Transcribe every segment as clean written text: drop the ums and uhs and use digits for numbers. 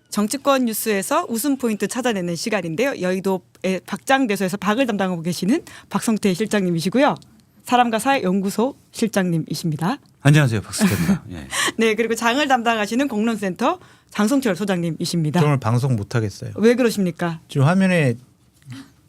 정치권 뉴스에서 웃음 포인트 찾아내는 시간인데요. 여의도의 박장대소에서 박을 담당하고 계시는 박성태 실장님이시고요. 사람과 사회 연구소 실장님이십니다. 안녕하세요, 박성태입니다. 예. 네, 그리고 장을 담당하시는 공론센터 장성철 소장님이십니다. 저 오늘 방송 못 하겠어요. 왜 그러십니까? 지금 화면에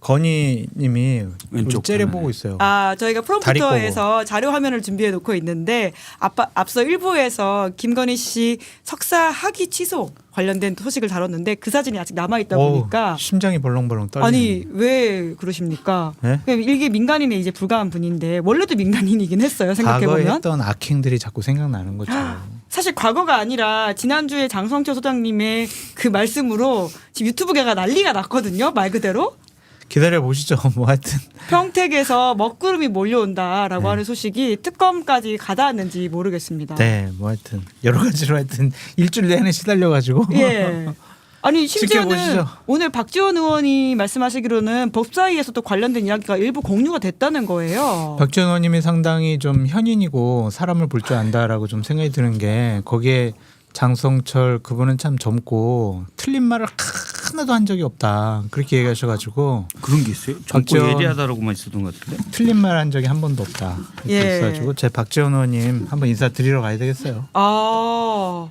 건희님이 왼쪽 째려보고 화면에. 있어요. 아, 저희가 다리 프롬프터에서 자료 화면을 준비해 놓고 있는데 앞서 1부에서 김건희 씨 석사 학위 취소 관련된 소식을 다뤘는데 그 사진이 아직 남아 있다 보니까 심장이 벌렁벌렁 떨리네. 아니 왜 그러십니까? 네? 이게 민간인에 이제 불과한 분인데 원래도 민간인이긴 했어요. 생각해 과거에 보면 했던 악행들이 자꾸 생각나는 거죠. 사실 과거가 아니라 지난주에 장성철 소장님의 그 말씀으로 지금 유튜브계가 난리가 났거든요. 말 그대로 기다려 보시죠. 뭐 하여튼 평택에서 먹구름이 몰려온다라고 네. 하는 소식이 특검까지 가닿았는지 모르겠습니다. 네, 뭐 하여튼 여러 가지로 하여튼 일주일 내내 시달려 가지고 예. 아니 심지어는 지켜보시죠. 오늘 박지원 의원이 말씀하시기로는 법사위에서도 관련된 이야기가 일부 공유가 됐다는 거예요. 박지원 의원님이 상당히 좀 현인이고 사람을 볼 줄 안다라고 좀 생각이 드는 게 거기에 장성철 그분은 참 젊고 틀린 말을 하나도 한 적이 없다 그렇게 얘기하셔가지고 그런 게 있어요? 젊고 박지원- 예리하다라고만 있었던 것 같은데. 틀린 말 한 적이 한 번도 없다 이렇게 예. 있어가지고 제 박지원 의원님 한번 인사 드리러 가야 되겠어요. 아,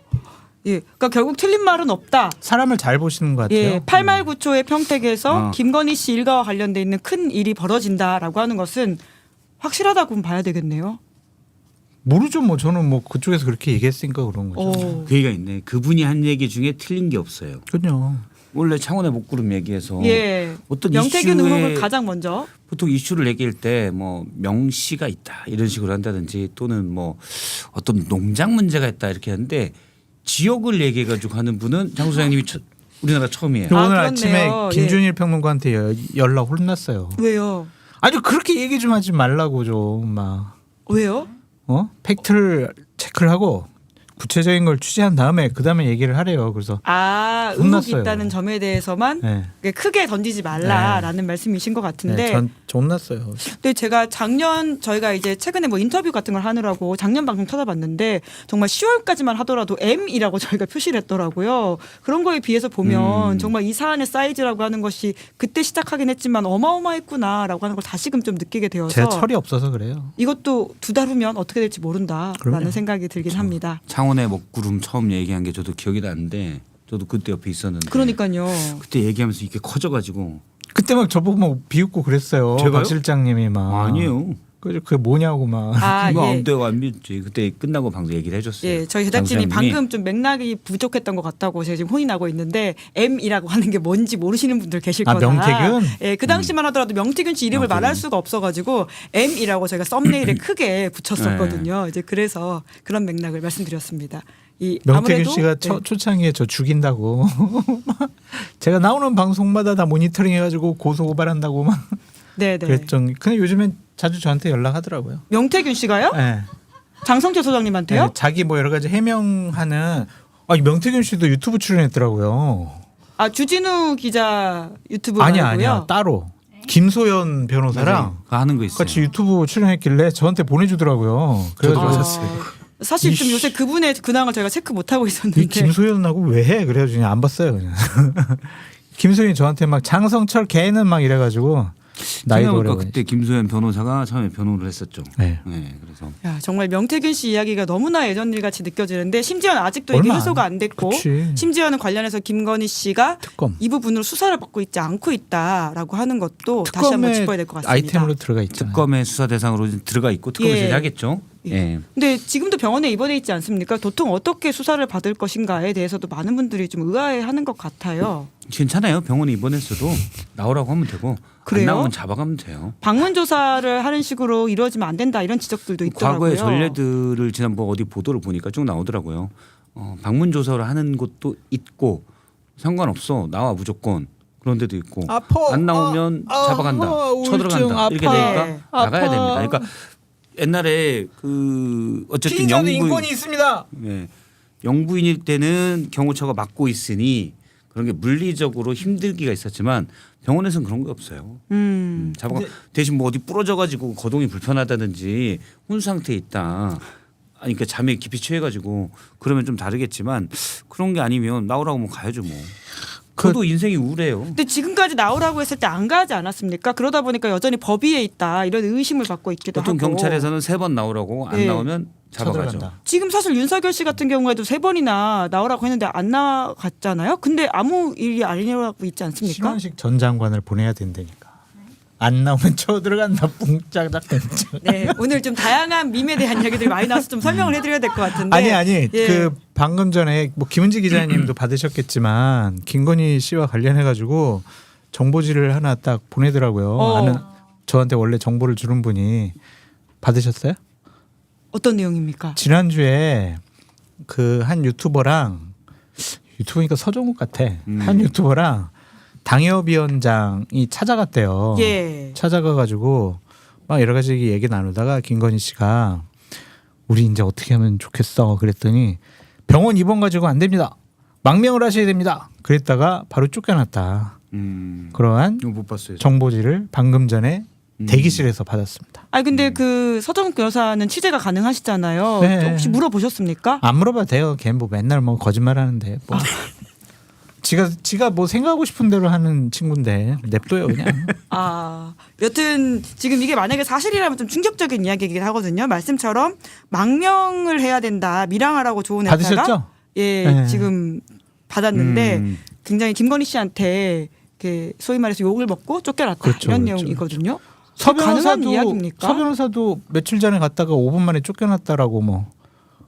예. 그러니까 결국 틀린 말은 없다. 사람을 잘 보시는 것 같아요. 예, 8말 9초의 평택에서 어. 김건희 씨 일가와 관련돼 있는 큰 일이 벌어진다라고 하는 것은 확실하다고 봐야 되겠네요. 모르죠. 뭐 저는 뭐 그쪽에서 그렇게 얘기했으니까 그런 거죠. 오. 그 얘기가 있네. 그분이 한 얘기 중에 틀린 게 없어요. 그렇죠. 원래 창원의 먹구름 얘기해서 예. 어떤 명태균 이슈에 의혹을 가장 먼저. 보통 이슈를 얘기할 때 뭐 명시가 있다 이런 식으로 한다든지 또는 뭐 어떤 농장 문제가 있다 이렇게 하는데 지역을 얘기해 가지고 하는 분은 장 소장님이 우리나라 처음이에요. 아, 오늘 그렇네요. 아침에 김준일 평론가한테 연락 혼났어요. 왜요? 아니 그렇게 얘기 좀 하지 말라고 좀 막. 왜요? 팩트를 체크를 하고 구체적인 걸 취재한 다음에 그 다음에 얘기를 하래요. 그래서 아, 의혹이 혼났어요. 있다는 점에 대해서만 네. 크게 던지지 말라라는 말씀이신 것 같은데. 전 혼났어요. 근데 제가 작년 저희가 이제 최근에 뭐 인터뷰 같은 걸 하느라고 작년 방송 찾아봤는데 정말 10월까지만 하더라도 M이라고 저희가 표시를 했더라고요. 그런 거에 비해서 보면 정말 이 사안의 사이즈라고 하는 것이 그때 시작하긴 했지만 어마어마했구나라고 하는 걸 다시금 좀 느끼게 되어서 제 철이 없어서 그래요. 이것도 2달 후면 어떻게 될지 모른다라는 그럼요. 생각이 들긴 합니다. 창원의 먹구름 처음 얘기한 게 저도 기억이 나는데 저도 그때 옆에 있었는데 그러니까요. 그때 얘기하면서 이게 커져가지고 그때 막 저보고 막 비웃고 그랬어요. 제가요? 박 실장님이 막. 아니에요. 그게 뭐냐고 막. 아, 이거 예. 안 돼요 안 믿지. 그때 끝나고 방송 얘기를 해줬어요. 예, 저희 제작진이 장 소장님이. 방금 좀 맥락이 부족했던 것 같다고 제가 지금 혼이 나고 있는데 M이라고 하는 게 뭔지 모르시는 분들 계실 아, 거다. 명태균? 예, 그 당시만 하더라도 명태균 씨 이름을 명태균. 말할 수가 없어가지고 M이라고 저희가 썸네일에 크게 붙였었거든요. 이제 그래서 그런 맥락을 말씀드렸습니다. 이 명태균 아무래도 씨가 네. 초창기에 저 죽인다고. 제가 나오는 방송마다 다 모니터링 해가지고 고소 고발한다고 막 네, 네. 그랬죠. 근데 요즘엔 자주 저한테 연락하더라고요. 명태균 씨가요? 네. 장성철 소장님한테요? 네, 자기 뭐 여러 가지 해명하는. 아니 명태균 씨도 유튜브 출연했더라고요. 아, 주진우 기자 유튜브 아니야 말고요. 아니야 따로 김소연 변호사랑 맞아요. 그거 하는 거 있어요. 같이 유튜브 출연했길래 저한테 보내주더라고요. 그래가지고 사실 좀 이씨. 요새 그분의 근황을 저희가 체크 못 하고 이 있었는데. 김소연하고 왜 해? 그래가지고 그냥 안 봤어요 그냥. 김소연이 저한테 막 장성철 걔는 막 이래가지고 나이도 생각해보니까 어려워. 그때 김소연 변호사가 처음에 변호를 했었죠. 네. 그래서 야, 정말 명태균 씨 이야기가 너무나 예전 일 같이 느껴지는데 심지어는 아직도 이게 얼마 안- 해소가 안 됐고 그치. 심지어는 관련해서 김건희 씨가 특검. 이 부분으로 수사를 받고 있지 않고 있다라고 하는 것도 다시 한번 특검에 짚어야 될 것 같습니다. 아이템으로 들어가 있잖아요. 특검의 수사 대상으로 들어가 있고 특검을 예. 제기하겠죠. 예. 근데 지금도 병원에 입원해 있지 않습니까? 도통 어떻게 수사를 받을 것인가에 대해서도 많은 분들이 좀 의아해하는 것 같아요. 괜찮아요. 병원에 입원했어도 나오라고 하면 되고 그래요? 안 나오면 잡아가면 돼요. 방문 조사를 하는 식으로 이루어지면 안 된다 이런 지적들도 있더라고요. 과거의 전례들을 지난번 어디 보도를 보니까 쭉 나오더라고요. 방문 조사를 하는 곳도 있고 상관없어 나와 무조건 그런 데도 있고 아파. 안 나오면 잡아간다 우울증, 쳐들어간다 이렇게 아파. 되니까 네. 나가야 아파. 됩니다. 그러니까 옛날에 그 어쨌든 피의자도 인권이 있습니다. 예, 영부인일 때는 경호처가 맡고 있으니 그런 게 물리적으로 힘들기가 있었지만 병원에서는 그런 게 없어요. 잡아 대신 뭐 어디 부러져 가지고 거동이 불편하다든지 혼수 상태에 있다. 아니 그러니까 잠에 깊이 취해가지고 그러면 좀 다르겠지만 그런 게 아니면 나오라고 하면 가야죠 뭐. 저도 인생이 우울해요. 근데 지금까지 나오라고 했을 때 안 가지 않았습니까? 그러다 보니까 여전히 법 위에 있다 이런 의심을 받고 있기도 보통 하고. 경찰에서는 3번 나오라고 안 네. 나오면 잡아가죠. 쳐들어간다. 지금 사실 윤석열 씨 같은 경우에도 3번이나 나오라고 했는데 안 나갔잖아요. 근데 아무 일이 아니라고 있지 않습니까? 신원식 전 장관을 보내야 된다니까. 안 나오면 쳐들어간다. 뿡짝짝 뿡짝. 네, 오늘 좀 다양한 밈에 대한 이야기들이 많이 나와서 좀 설명을 해드려야 될 것 같은데. 아니 예. 그 방금 전에 뭐 김은지 기자님도 받으셨겠지만 김건희 씨와 관련해 가지고 정보지를 하나 딱 보내더라고요. 아는 저한테 원래 정보를 주는 분이 받으셨어요? 어떤 내용입니까? 지난주에 그 한 유튜버니까 서정욱 같아. 한 유튜버랑 당협위원장이 찾아갔대요. 예. 찾아가 가지고 막 여러 가지 얘기 나누다가 김건희 씨가 우리 이제 어떻게 하면 좋겠어 그랬더니 병원 입원 가지고 안 됩니다. 망명을 하셔야 됩니다. 그랬다가 바로 쫓겨났다. 그러한 이거 못 봤어요. 정보지를 방금 전에 대기실에서 받았습니다. 아니 근데 그 서정욱 변호사는 취재가 가능하시잖아요. 네. 혹시 물어보셨습니까? 안 물어봐도 돼요. 걔 뭐 맨날 뭐 거짓말하는데 뭐. 지가 뭐 생각하고 싶은 대로 하는 친구인데 냅둬요 그냥. 아, 여튼 지금 이게 만약에 사실이라면 좀 충격적인 이야기이긴 하거든요. 말씀처럼 망명을 해야 된다. 밀항하라고 조언 했다가 받으셨죠? 예, 네. 지금 받았는데 굉장히 김건희 씨한테 이렇게 소위 말해서 욕을 먹고 쫓겨났다 그렇죠, 이런 그렇죠, 내용이거든요. 서 가능한 변호사도 이야기입니까? 서 변호사도 며칠 전에 갔다가 5분 만에 쫓겨났다라고 뭐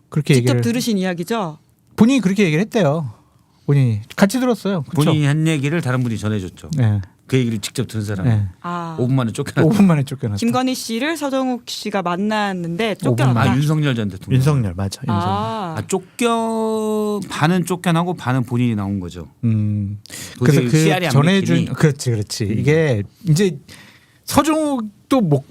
그렇게 직접 얘기를 들으신 이야기죠. 본인이 그렇게 얘기를 했대요. 본인이 같이 들었어요. 그렇죠? 본인이 한 얘기를 다른 분이 전해줬죠. 네. 그 얘기를 직접 들은 사람. 네. 아, 5분 만에 쫓겨났다. 5분 만에 쫓겨났다. 김건희 씨를 서정욱 씨가 만났는데 5분 쫓겨났다. 만에. 아 윤석열 전 대통령. 윤석열 맞아. 윤석열. 아, 반은 쫓겨나고 반은 본인이 나온 거죠. 그래서 도저히 그 CR이 안 전해준 맥히니. 그렇지. 이게 이제 서정욱도 못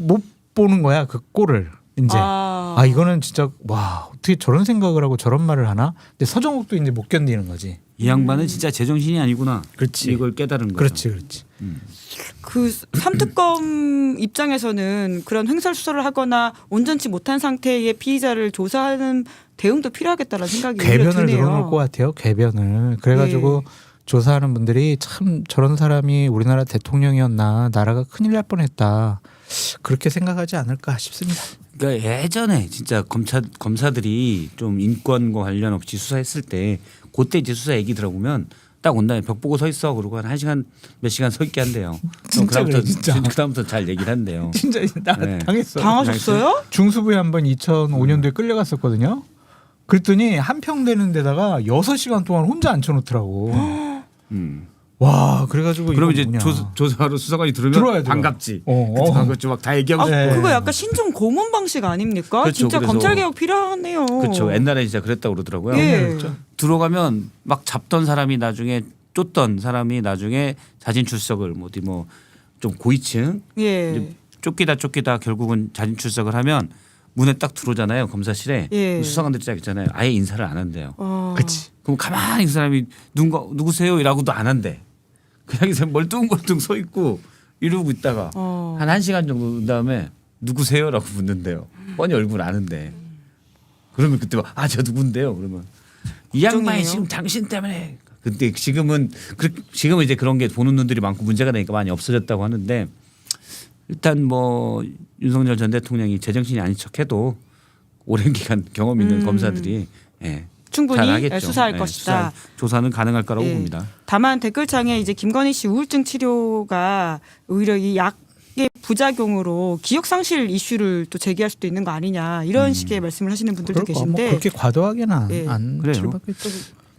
보는 거야 그 꼴을 이제. 아 이거는 진짜 와 어떻게 저런 생각을 하고 저런 말을 하나? 근데 서정욱도 이제 못 견디는 거지. 이 양반은 진짜 제정신이 아니구나. 그렇지. 이걸 깨달은 거죠. 그렇지. 그 삼특검 입장에서는 그런 횡설수설을 하거나 온전치 못한 상태의 피의자를 조사하는 대응도 필요하겠다라는 생각이 오히려 궤변을 드네요. 늘어놓을 것 같아요. 궤변을. 그래가지고 조사하는 분들이 참 저런 사람이 우리나라 대통령이었나 나라가 큰일 날 뻔했다. 그렇게 생각하지 않을까 싶습니다. 그러니까 예전에 진짜 검사들이 좀 인권과 관련 없이 수사했을 때 그때 이제 수사 얘기 들어보면 딱 온 다음에 벽 보고 서 있어 그러고 한 1시간 몇 시간 서 있게 한대요. 진짜 그래, 진짜. 그다음부터 잘 얘기를 한대요. 진짜 나 네. 당했어. 당하셨어요? 중수부에 한번 2005년도에 끌려갔었거든요. 그랬더니 한평 되는 데다가 6시간 동안 혼자 앉혀놓더라고. 와 그래가지고 그럼 이거 이제 뭐냐. 조사하러 수사관이 들어오면 들어와요. 반갑지. 어. 그것도 막 다 얘기하고 아, 싶고. 네. 그거 약간 신종 고문 방식 아닙니까? 그렇죠. 진짜 그래서- 검찰 개혁 필요하네요. 그렇죠. 옛날에 진짜 그랬다고 그러더라고요. 예. 들어가면 막 잡던 사람이 나중에 쫓던 사람이 나중에 자진 출석을 어디 뭐 좀 고위층 예. 이제 쫓기다 결국은 자진 출석을 하면 문에 딱 들어오잖아요 검사실에 예. 수사관들이 딱 있잖아요. 아예 인사를 안 한대요. 그치. 그럼 가만히 그 사람이 누구세요? 이라고도 안 한대. 그냥 이제 멀뚱멀뚱 서 있고 이러고 있다가 한 1시간 정도 온 다음에 누구세요?라고 묻는데요. 뻔히 얼굴 아는데. 그러면 그때 막 저 누군데요? 그러면 이 양반이 걱정이네요. 지금 당신 때문에. 근데 지금은 이제 그런 게 보는 눈들이 많고 문제가 되니까 많이 없어졌다고 하는데 일단 뭐 윤석열 전 대통령이 제정신이 아닌 척해도 오랜 기간 경험 있는 검사들이 충분히 잘하겠죠. 수사할 예, 것이다. 조사는 가능할 거라고 예. 봅니다. 다만 댓글창에 이제 김건희 씨 우울증 치료가 오히려 이 약의 부작용으로 기억 상실 이슈를 또 제기할 수도 있는 거 아니냐 이런 식의 말씀을 하시는 분들도 그럴까? 뭐 계신데 그렇게 과도하게는 예. 안 그래요. 치료받겠죠.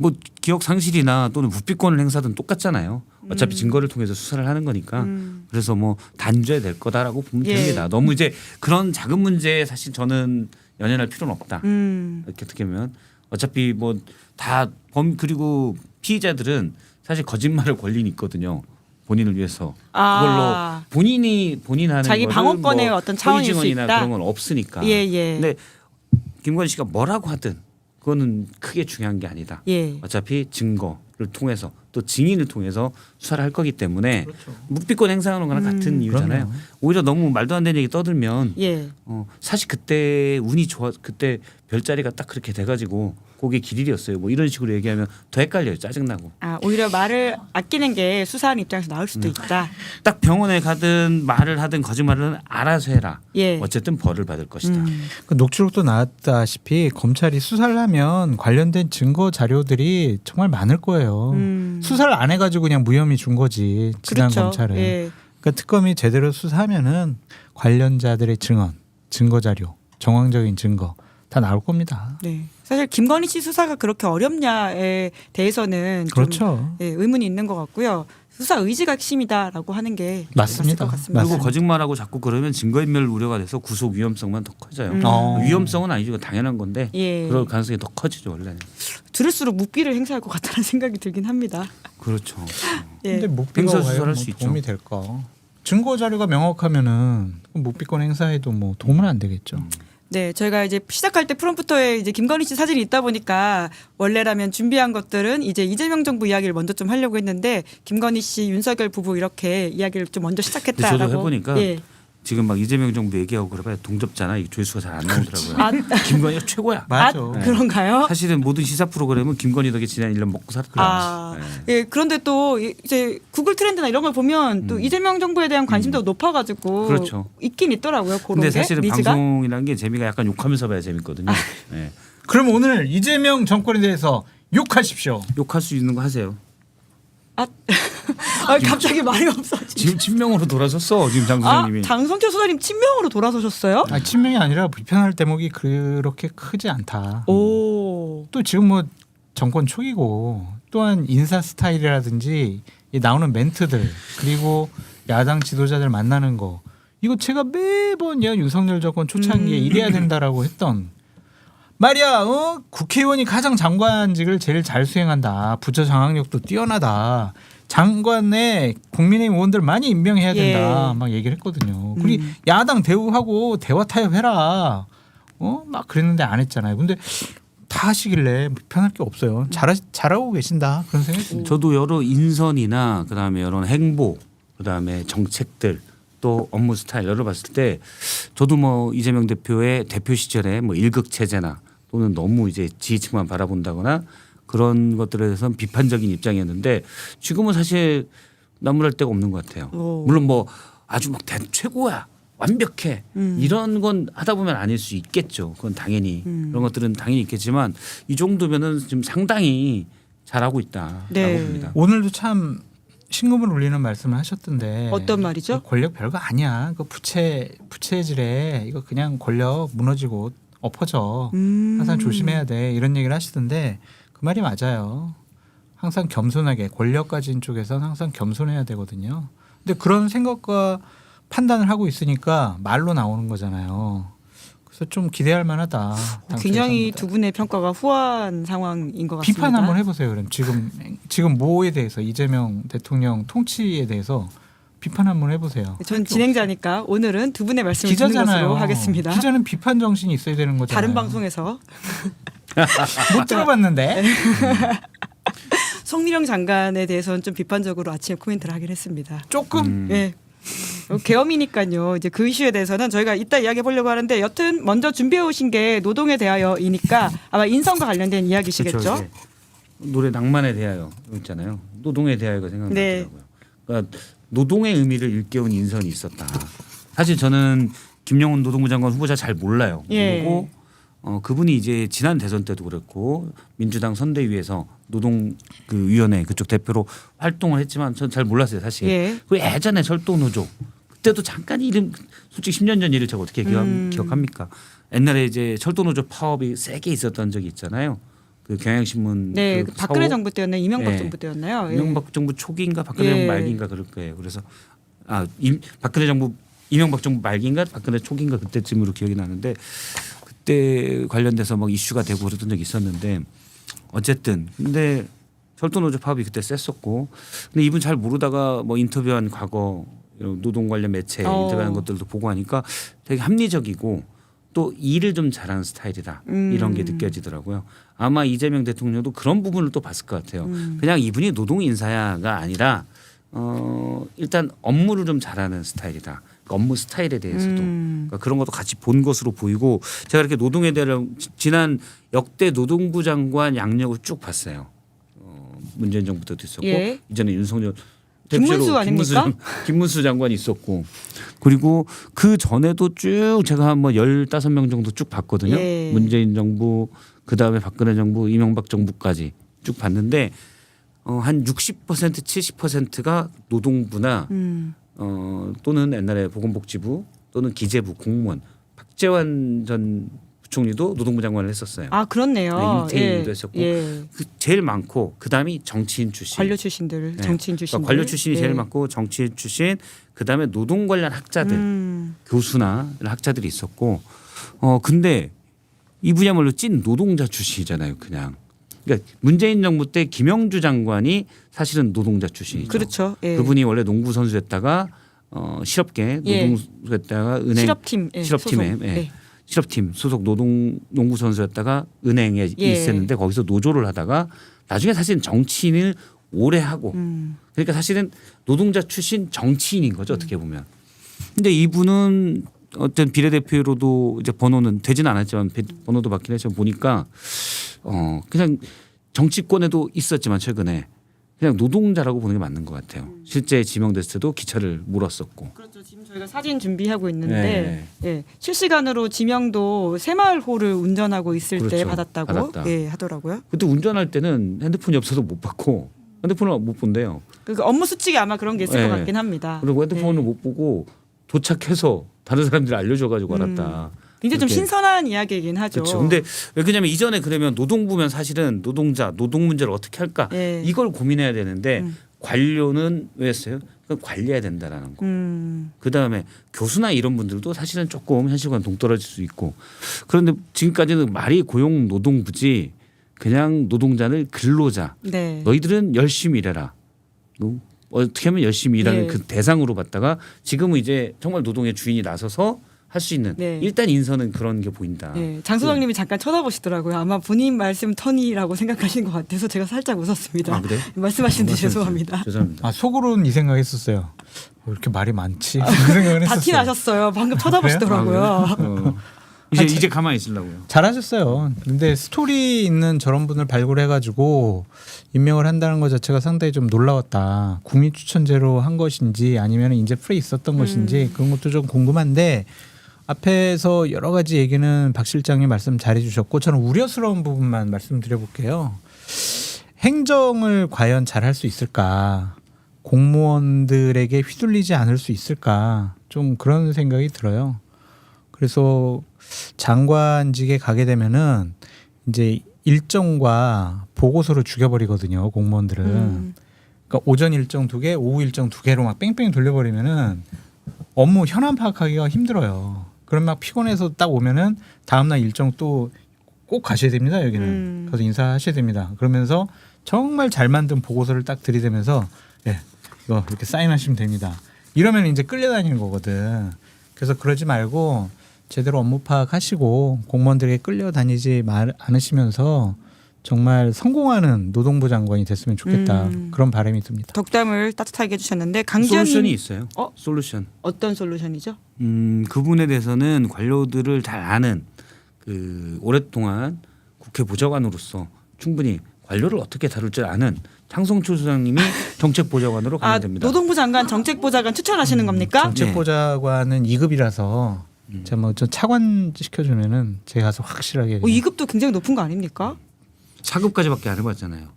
뭐 기억 상실이나 또는 부피권을 행사든 똑같잖아요. 어차피 증거를 통해서 수사를 하는 거니까. 그래서 뭐 단죄 될 거다라고 보면 예. 됩니다. 너무 이제 그런 작은 문제에 사실 저는 연연할 필요는 없다. 이렇게 어떻게 보면 어차피 뭐 다 그리고 피의자들은 사실 거짓말할 권리는 있거든요. 본인을 위해서 그걸로 본인 하는 자기 거를 방어권의 뭐 어떤 차원일 수 허위 증언이나 있다? 그런 건 없으니까. 예, 예. 근데 김건희 씨가 뭐라고 하든 그거는 크게 중요한 게 아니다. 예. 어차피 증거를 통해서 또 증인을 통해서 수사를 할 거기 때문에 그렇죠. 묵비권 행사하는 거랑 같은 이유잖아요. 그럼요. 오히려 너무 말도 안 되는 얘기 떠들면 예. 사실 그때 운이 좋아 그때 별자리가 딱 그렇게 돼가지고 그게 길일이었어요. 뭐 이런 식으로 얘기하면 더 헷갈려요. 짜증나고. 아 오히려 말을 아끼는 게 수사하는 입장에서 나을 수도 있다. 딱 병원에 가든 말을 하든 거짓말을 알아서 해라. 예. 어쨌든 벌을 받을 것이다. 그 녹취록도 나왔다시피 검찰이 수사를 하면 관련된 증거 자료들이 정말 많을 거예요. 수사를 안 해가지고 그냥 무혐의 준 거지 지난 그렇죠. 검찰은. 예. 그러니까 특검이 제대로 수사하면은 관련자들의 증언, 증거 자료, 정황적인 증거 다 나올 겁니다. 네. 사실 김건희 씨 수사가 그렇게 어렵냐에 대해서는 좀, 그렇죠. 예, 의문이 있는 것 같고요. 수사 의지가 핵심이다라고 하는 게 맞습니다. 맞을 것 같습니다. 그리고 거짓말하고 자꾸 그러면 증거인멸 우려가 돼서 구속 위험성만 더 커져요. 위험성은 아니죠. 당연한 건데 예. 그럴 가능성이 더 커지죠 원래는. 들을수록 묵비를 행사할 것 같다는 생각이 들긴 합니다. 그렇죠. 예. 근데 묵비가 행사 과연 수사를 뭐 수 있죠. 도움이 될까? 증거 자료가 명확하면은 묵비권 행사에도 뭐 도움은 안 되겠죠. 네, 저희가 이제 시작할 때 프롬프터에 이제 김건희 씨 사진이 있다 보니까 원래라면 준비한 것들은 이제 이재명 정부 이야기를 먼저 좀 하려고 했는데 김건희 씨, 윤석열 부부 이렇게 이야기를 좀 먼저 근데 시작했다라고. 저도 해보니까 예. 지금 막 이재명 정부 얘기하고 그래봐야 동접자나 이 조회수가 잘 안 나오더라고요. 아, 김건희가 최고야. 맞아. 네. 그런가요? 사실은 모든 시사 프로그램은 김건희 덕에 지난 1년 먹고 살았거든요. 아, 네. 예, 그런데 또 이제 구글 트렌드나 이런 걸 보면 또 이재명 정부에 대한 관심도가 높아가지고 그렇죠. 있긴 있더라고요. 그런 근데 게 사실은 니즈가. 방송이라는 게 재미가 약간 욕하면서 봐야 재밌거든요. 네. 그럼 오늘 이재명 정권에 대해서 욕하십시오. 욕할 수 있는 거 하세요. 아, 아, 갑자기 말이 없어. 지금 친명으로 돌아섰어. 지금 장 아, 소장님이. 장성철 소장님 친명으로 돌아서셨어요? 아, 친명이 아니라 비판할 대목이 그렇게 크지 않다. 오. 또 지금 뭐 정권 초기고 또한 인사 스타일이라든지 이 나오는 멘트들 그리고 야당 지도자들 만나는 거 이거 제가 매번 윤석열 정권 초창기에 이래야 된다라고 했던 말이야. 국회의원이 가장 장관직을 제일 잘 수행한다. 부처 장악력도 뛰어나다. 장관에 국민의힘 의원들 많이 임명해야 된다. 예. 막 얘기를 했거든요. 그리고 야당 대우하고 대화 타협해라. 막 그랬는데 안 했잖아요. 근데 다 하시길래 비판할 게 없어요. 잘하고 계신다. 그런 생각이 듭니다. 저도 여러 인선이나 그다음에 여러 행보, 그다음에 정책들 또 업무 스타일 여러 봤을 때 저도 뭐 이재명 대표의 대표 시절에 뭐 일극 체제나 또는 너무 이제 지지층만 바라본다거나 그런 것들에 대해서는 비판적인 입장이었는데 지금은 사실 나무랄 데가 없는 것 같아요. 오. 물론 뭐 아주 막 최고야. 완벽해. 이런 건 하다 보면 아닐 수 있겠죠. 그건 당연히 그런 것들은 당연히 있겠지만 이 정도면은 지금 상당히 잘하고 있다라고 네. 봅니다. 오늘도 참 신금을 울리는 말씀을 하셨던데 어떤 말이죠? 권력 별거 아니야. 그 부채질에 이거 그냥 권력 무너지고 엎어져. 항상 조심해야 돼. 이런 얘기를 하시던데 그 말이 맞아요. 항상 겸손하게 권력 가진 쪽에서는 항상 겸손해야 되거든요. 근데 그런 생각과 판단을 하고 있으니까 말로 나오는 거잖아요. 그래서 좀 기대할 만하다. 굉장히 두 분의 평가가 후한 상황인 것 같습니다. 비판 한번 해보세요. 그럼 지금 뭐에 대해서 이재명 대통령 통치에 대해서 비판 한번 해보세요. 전 진행자니까 오늘은 두 분의 말씀을 듣는 기자잖아요. 것으로 하겠습니다. 기자는 비판 정신이 있어야 되는 거잖아요. 다른 방송에서 못 들어봤는데. 송미령 장관에 대해서는 좀 비판적으로 아침에 코멘트를 하긴 했습니다. 조금 네. 계엄이니까요. 이제 그 이슈에 대해서는 저희가 이따 이야기해 보려고 하는데 여튼 먼저 준비해 오신 게 노동에 대하여이니까 아마 인성과 관련된 이야기시겠죠. 그렇죠. 이제 노래 낭만에 대하여 있잖아요. 노동에 대하여가 생각나더라고요. 그러니까 노동의 의미를 일깨운 인선이 있었다. 사실 저는 김영훈 노동부 장관 후보자 잘 몰라요. 예. 모르고 그분이 이제 지난 대선 때도 그랬고 민주당 선대위에서 노동 그 위원회 그쪽 대표로 활동을 했지만 전 잘 몰랐어요 사실. 예. 그 예전에 철도노조 그때도 잠깐 이름 솔직히 10년 전 일을 제가 어떻게 기억합니까? 옛날에 이제 철도노조 파업이 세게 있었던 적이 있잖아요. 그 경향신문 네, 그 박근혜 사고. 정부 때였나요? 이명박 예. 정부 때였나요? 예. 이명박 정부 초기인가 박근혜 예. 정부 말기인가 그럴 거예요. 그래서 박근혜 정부 이명박 정부 말기인가 박근혜 초기인가 그때쯤으로 기억이 나는데 그때 관련돼서 막 이슈가 되고 그랬던 적이 있었는데 어쨌든 근데 철도노조 파업이 그때 셌었고 근데 이분 잘 모르다가 뭐 인터뷰한 과거 이런 노동 관련 매체 인터뷰한 것들도 보고 하니까 되게 합리적이고 또 일을 좀 잘하는 스타일이다 이런 게 느껴지더라고요. 아마 이재명 대통령도 그런 부분을 또 봤을 것 같아요. 그냥 이분이 노동 인사가 아니라 일단 업무를 좀 잘하는 스타일이다. 그러니까 업무 스타일에 대해서도 그러니까 그런 것도 같이 본 것으로 보이고 제가 이렇게 노동에 대한 지난 역대 노동부 장관 양력을 쭉 봤어요. 문재인 정부 때도 있었고 예. 이전에 윤석열 김문수 대표로 아닙니까? 김문수 장관이 있었고 그리고 그 전에도 쭉 제가 한 뭐 15명 정도 쭉 봤거든요. 예. 문재인 정부 그다음에 박근혜 정부 이명박 정부까지 쭉 봤는데 한 60% 70%가 노동부나 또는 옛날에 보건복지부 또는 기재부 공무원 박재환 전 부총리도 노동부 장관을 했었어요. 아 그렇네요. 임태희도 했었고 예. 그 제일 많고 그다음이 정치인 출신. 관료 출신들, 네. 정치인 출신들. 그러니까 관료 출신이 제일 예. 많고 정치인 출신 그다음에 노동 관련 학자들 교수나 이런 학자들이 있었고 근데 이분야말로 찐 노동자 출신이잖아요. 그냥. 그러니까 문재인 정부 때 김영주 장관이 사실은 노동자 출신이죠. 그렇죠. 예. 그분이 원래 농구 선수였다가 실업계 예. 노동수였다가 은행 실업팀, 예, 실업팀에 소속. 예. 예. 실업팀 소속 농구 선수였다가 은행에 예. 있었는데 거기서 노조를 하다가 나중에 사실은 정치인을 오래 하고 그러니까 사실은 노동자 출신 정치인인 거죠 어떻게 보면. 근데 이분은 어떤 비례대표로도 이제 번호는 되진 않았지만 번호도 받긴 했지만 보니까 그냥 정치권에도 있었지만 최근에 그냥 노동자라고 보는 게 맞는 것 같아요. 실제 지명됐을 때도 기차를 몰았었고. 그렇죠. 지금 저희가 사진 준비하고 있는데 예. 실시간으로 지명도 새마을호를 운전하고 있을 때 그렇죠. 받았다고 받았다. 예, 하더라고요. 그때 운전할 때는 핸드폰이 없어서 못 받고 핸드폰을 못 본대요. 그러니까 업무 수칙에 아마 그런 게 있을 예. 것 같긴 합니다. 그리고 핸드폰을 예. 못 보고 도착해서 다른 사람들이 알려줘가지고 알았다. 굉장히 좀 이렇게. 신선한 이야기이긴 하죠. 그렇죠. 근데 왜 그러냐면 이전에 그러면 노동부면 사실은 노동자 노동 문제를 어떻게 할까 예. 이걸 고민해야 되는데 관료는 왜 했어요? 그건 관리해야 된다라는 거. 그 다음에 교수나 이런 분들도 사실은 조금 현실과는 동떨어질 수 있고 그런데 지금까지는 말이 고용노동부지 그냥 노동자를 근로자. 네. 너희들은 열심히 일해라. 어떻게 하면 열심히 일하는 네. 그 대상으로 봤다가 지금은 이제 정말 노동의 주인이 나서서 할 수 있는 네. 일단 인선은 그런 게 보인다. 네, 장 소장님이 잠깐 쳐다보시더라고요. 아마 본인 말씀 턴이라고 생각하신 것 같아서 제가 살짝 웃었습니다. 아, 그래요? 말씀하시는데 죄송합니다. 죄송합니다. 아 속으로는 이 생각했었어요. 왜 이렇게 말이 많지? 그 생각을 다 했었어요. 티 나셨어요. 방금 쳐다보시더라고요. 이제 가만히 있으려고요. 잘하셨어요. 근데 스토리 있는 저런 분을 발굴해가지고 임명을 한다는 것 자체가 상당히 좀 놀라웠다. 국민 추천제로 한 것인지 아니면 이제 프레이 있었던 것인지 그런 것도 좀 궁금한데 앞에서 여러 가지 얘기는 박 실장이 말씀 잘해주셨고 저는 우려스러운 부분만 말씀드려볼게요. 행정을 과연 잘할 수 있을까? 공무원들에게 휘둘리지 않을 수 있을까? 좀 그런 생각이 들어요. 그래서 장관직에 가게 되면은 이제 일정과 보고서를 죽여버리거든요. 공무원들은. 그러니까 오전 일정 2개, 오후 일정 2개로 막 뺑뺑 돌려버리면은 업무 현안 파악하기가 힘들어요. 그럼 막 피곤해서 딱 오면은 다음날 일정 또 꼭 가셔야 됩니다. 여기는. 그래서 인사하셔야 됩니다. 그러면서 정말 잘 만든 보고서를 딱 들이대면서 예, 이거 이렇게 사인하시면 됩니다. 이러면 이제 끌려다니는 거거든. 그래서 그러지 말고 제대로 업무 파악하시고 공무원들에게 끌려다니지 않으시면서 정말 성공하는 노동부 장관이 됐으면 좋겠다. 그런 바람이 듭니다. 덕담을 따뜻하게 해주셨는데 솔루션이 강지현님 있어요. 어? 솔루션. 어떤 솔루션이죠? 그분에 대해서는 관료들을 잘 아는 오랫동안 국회 보좌관으로서 충분히 관료를 어떻게 다룰 줄 아는 장성철 소장님이 정책보좌관으로 가면 아 됩니다. 노동부 장관 정책보좌관 추천하시는 겁니까? 정책보좌관은 2급이라서 제가 뭐 저 차관 시켜주면은 제가 가서 확실하게. 2급도 굉장히 높은 거 아닙니까? 4급까지밖에 안 해봤잖아요.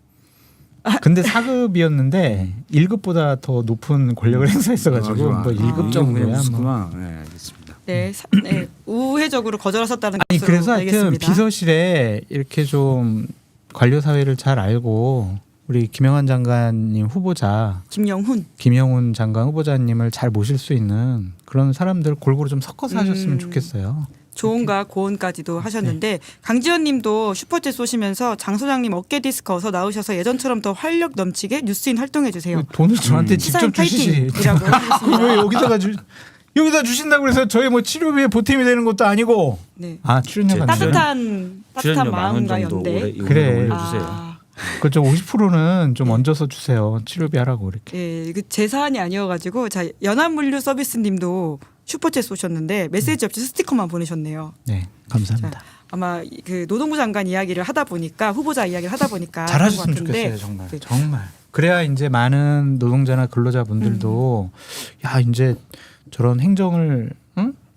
근데 4급이었는데 1급보다 더 높은 권력을 행사했어가지고 뭐 1급 정도야. 뭐. 네, 알겠습니다. 네, 네, 우회적으로 거절하셨다는 아니 것으로 그래서 하여튼 알겠습니다. 비서실에 이렇게 좀 관료 사회를 잘 알고 우리 김영환 장관님 후보자 김영훈 장관 후보자님을 잘 모실 수 있는 그런 사람들 골고루 좀 섞어서 하셨으면 좋겠어요. 조언과 고언까지도 하셨는데 강지현님도 슈퍼챗 쏘시면서 장 소장님 어깨 디스크 어서 나오셔서 예전처럼 더 활력 넘치게 뉴스인 활동해 주세요. 돈을 저한테 시사인 직접 주시지. 파이팅이라고 그걸 왜 하셨습니다. 여기다가 여기다 주신다고 해서 저희 뭐 치료비에 보탬이 되는 것도 아니고. 네. 아 출연료 받는 따뜻한 출연료 10,000원 마음과 정도 연대. 올해 그래. 올려주세요. 아, 그좀 50%는 좀 얹어서 주세요. 치료비 하라고 이렇게. 예, 제 사안이 아니어가지고 자 연합물류 서비스님도 슈퍼챗 쏘셨는데 메시지 없이 스티커만 보내셨네요. 네, 감사합니다. 아마 그 노동부 장관 이야기를 하다 보니까 후보자 이야기를 하다 보니까 잘하셨으면 그런 것 같은데 좋겠어요, 정말. 네. 정말. 그래야 이제 많은 노동자나 근로자분들도 야 이제 저런 행정을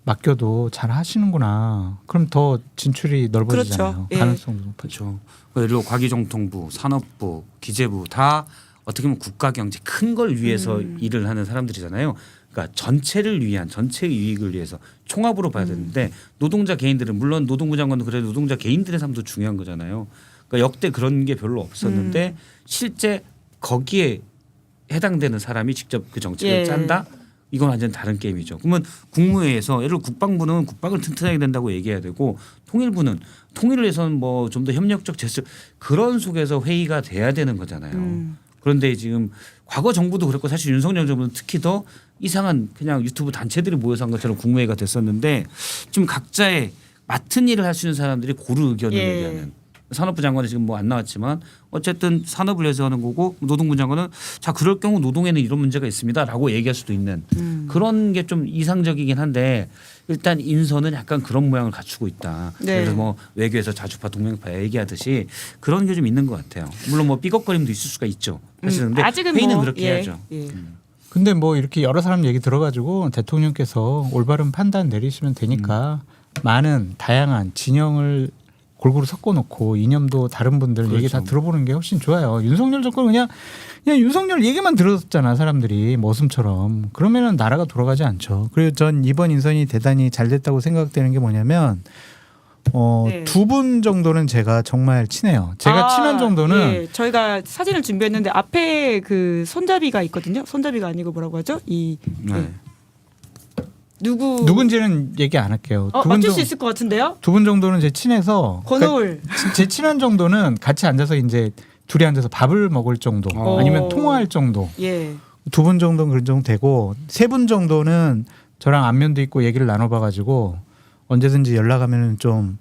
맡겨도 잘 하시는구나. 그럼 더 진출이 넓어지잖아요. 그렇죠. 예. 가능성도 높아지죠. 그렇죠. 예를 들어 과기정통부, 산업부, 기재부 다 어떻게 보면 국가 경제 큰 걸 위해서 일을 하는 사람들이잖아요. 그러니까 전체를 위한 전체 이익을 위해서 총합으로 봐야 되는데 노동자 개인들은 물론 노동부 장관도 그래도 노동자 개인들의 삶도 중요한 거잖아요. 그러니까 역대 그런 게 별로 없었는데 실제 거기에 해당되는 사람이 직접 그 정책을 예. 짠다? 이건 완전 다른 게임이죠. 그러면 국무회의에서 예를 들어 국방부는 국방을 튼튼하게 된다고 얘기해야 되고 통일부는 통일을 위해서는 뭐 좀 더 협력적 제스 그런 속에서 회의가 돼야 되는 거잖아요. 그런데 지금 과거 정부도 그랬고 사실 윤석열 정부는 특히 더 이상한 그냥 유튜브 단체들이 모여서 한 것처럼 국무회의가 됐었는데 지금 각자의 맡은 일을 할 수 있는 사람들이 고루 의견을 예. 얘기하는 산업부 장관은 지금 뭐 안 나왔지만 어쨌든 산업을 위해서 하는 거고 노동부 장관은 자 그럴 경우 노동에는 이런 문제가 있습니다라고 얘기할 수도 있는 그런 게 좀 이상적이긴 한데 일단 인선은 약간 그런 모양을 갖추고 있다. 네. 그래서 뭐 외교에서 자주파 동맹파 얘기하듯이 그런 게 좀 있는 것 같아요. 물론 뭐 삐걱거림도 있을 수가 있죠. 사실은 근데 아직은 회의는 뭐, 그렇게 예, 해야죠. 예. 근데 뭐 이렇게 여러 사람 얘기 들어가지고 대통령께서 올바른 판단 내리시면 되니까 많은 다양한 진영을 골고루 섞어놓고 이념도 다른 분들 얘기 다 그렇죠. 들어보는 게 훨씬 좋아요. 윤석열 정권 그냥 윤석열 얘기만 들었잖아 사람들이 머슴처럼. 그러면은 나라가 돌아가지 않죠. 그리고 전 이번 인선이 대단히 잘 됐다고 생각되는 게 뭐냐면 네. 두 분 정도는 제가 정말 친해요. 제가 친한 정도는 예, 저희가 사진을 준비했는데 앞에 그 손잡이가 있거든요. 손잡이가 아니고 뭐라고 하죠? 이 네. 누군지는 얘기 안 할게요. 맞출 수 있을 것 같은데요? 두 분 정도는 제 친해서 권오을. 제 친한 정도는 같이 앉아서 이제 둘이 앉아서 밥을 먹을 정도 아니면 통화할 정도 예. 두 분 정도는 그런 정도 되고 세 분 정도는 저랑 안면도 있고 얘기를 나눠봐가지고 언제든지 연락하면 좀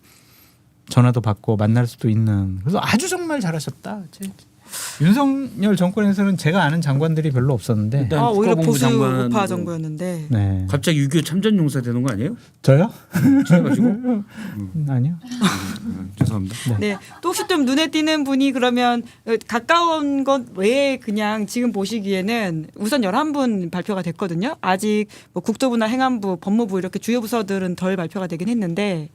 전화도 받고 만날 수도 있는 그래서 아주 정말 잘하셨다. 윤석열 정권에서는 제가 아는 장관들이 별로 없었는데 일단 오히려 국가본부 보수 장관은 우파 뭐 정부였는데. 네. 갑자기 6.25 참전용사 되는 거 아니에요? 저요? 그래가지고 아니요. 죄송합니다. 네. 또 혹시 좀 눈에 띄는 분이 그러면 가까운 것 외에 그냥 지금 보시기에는 우선 11분 발표가 됐거든요. 아직 뭐 국토부나 행안부, 법무부 이렇게 주요 부서들은 덜 발표가 되긴 했는데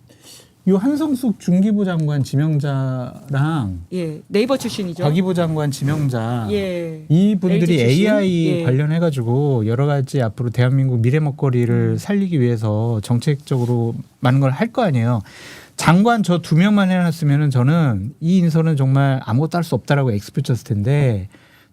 요 한성숙 중기부 장관 지명자랑 예. 네이버 출신이죠. 과기부 장관 지명자 예. 이 분들이 LG 출신? AI 예. 관련해 가지고 여러 가지 앞으로 대한민국 미래 먹거리를 살리기 위해서 정책적으로 많은 걸 할 거 아니에요. 장관 저 두 명만 해놨으면은 저는 이 인선은 정말 아무것도 할 수 없다라고 엑스표 쳤을 텐데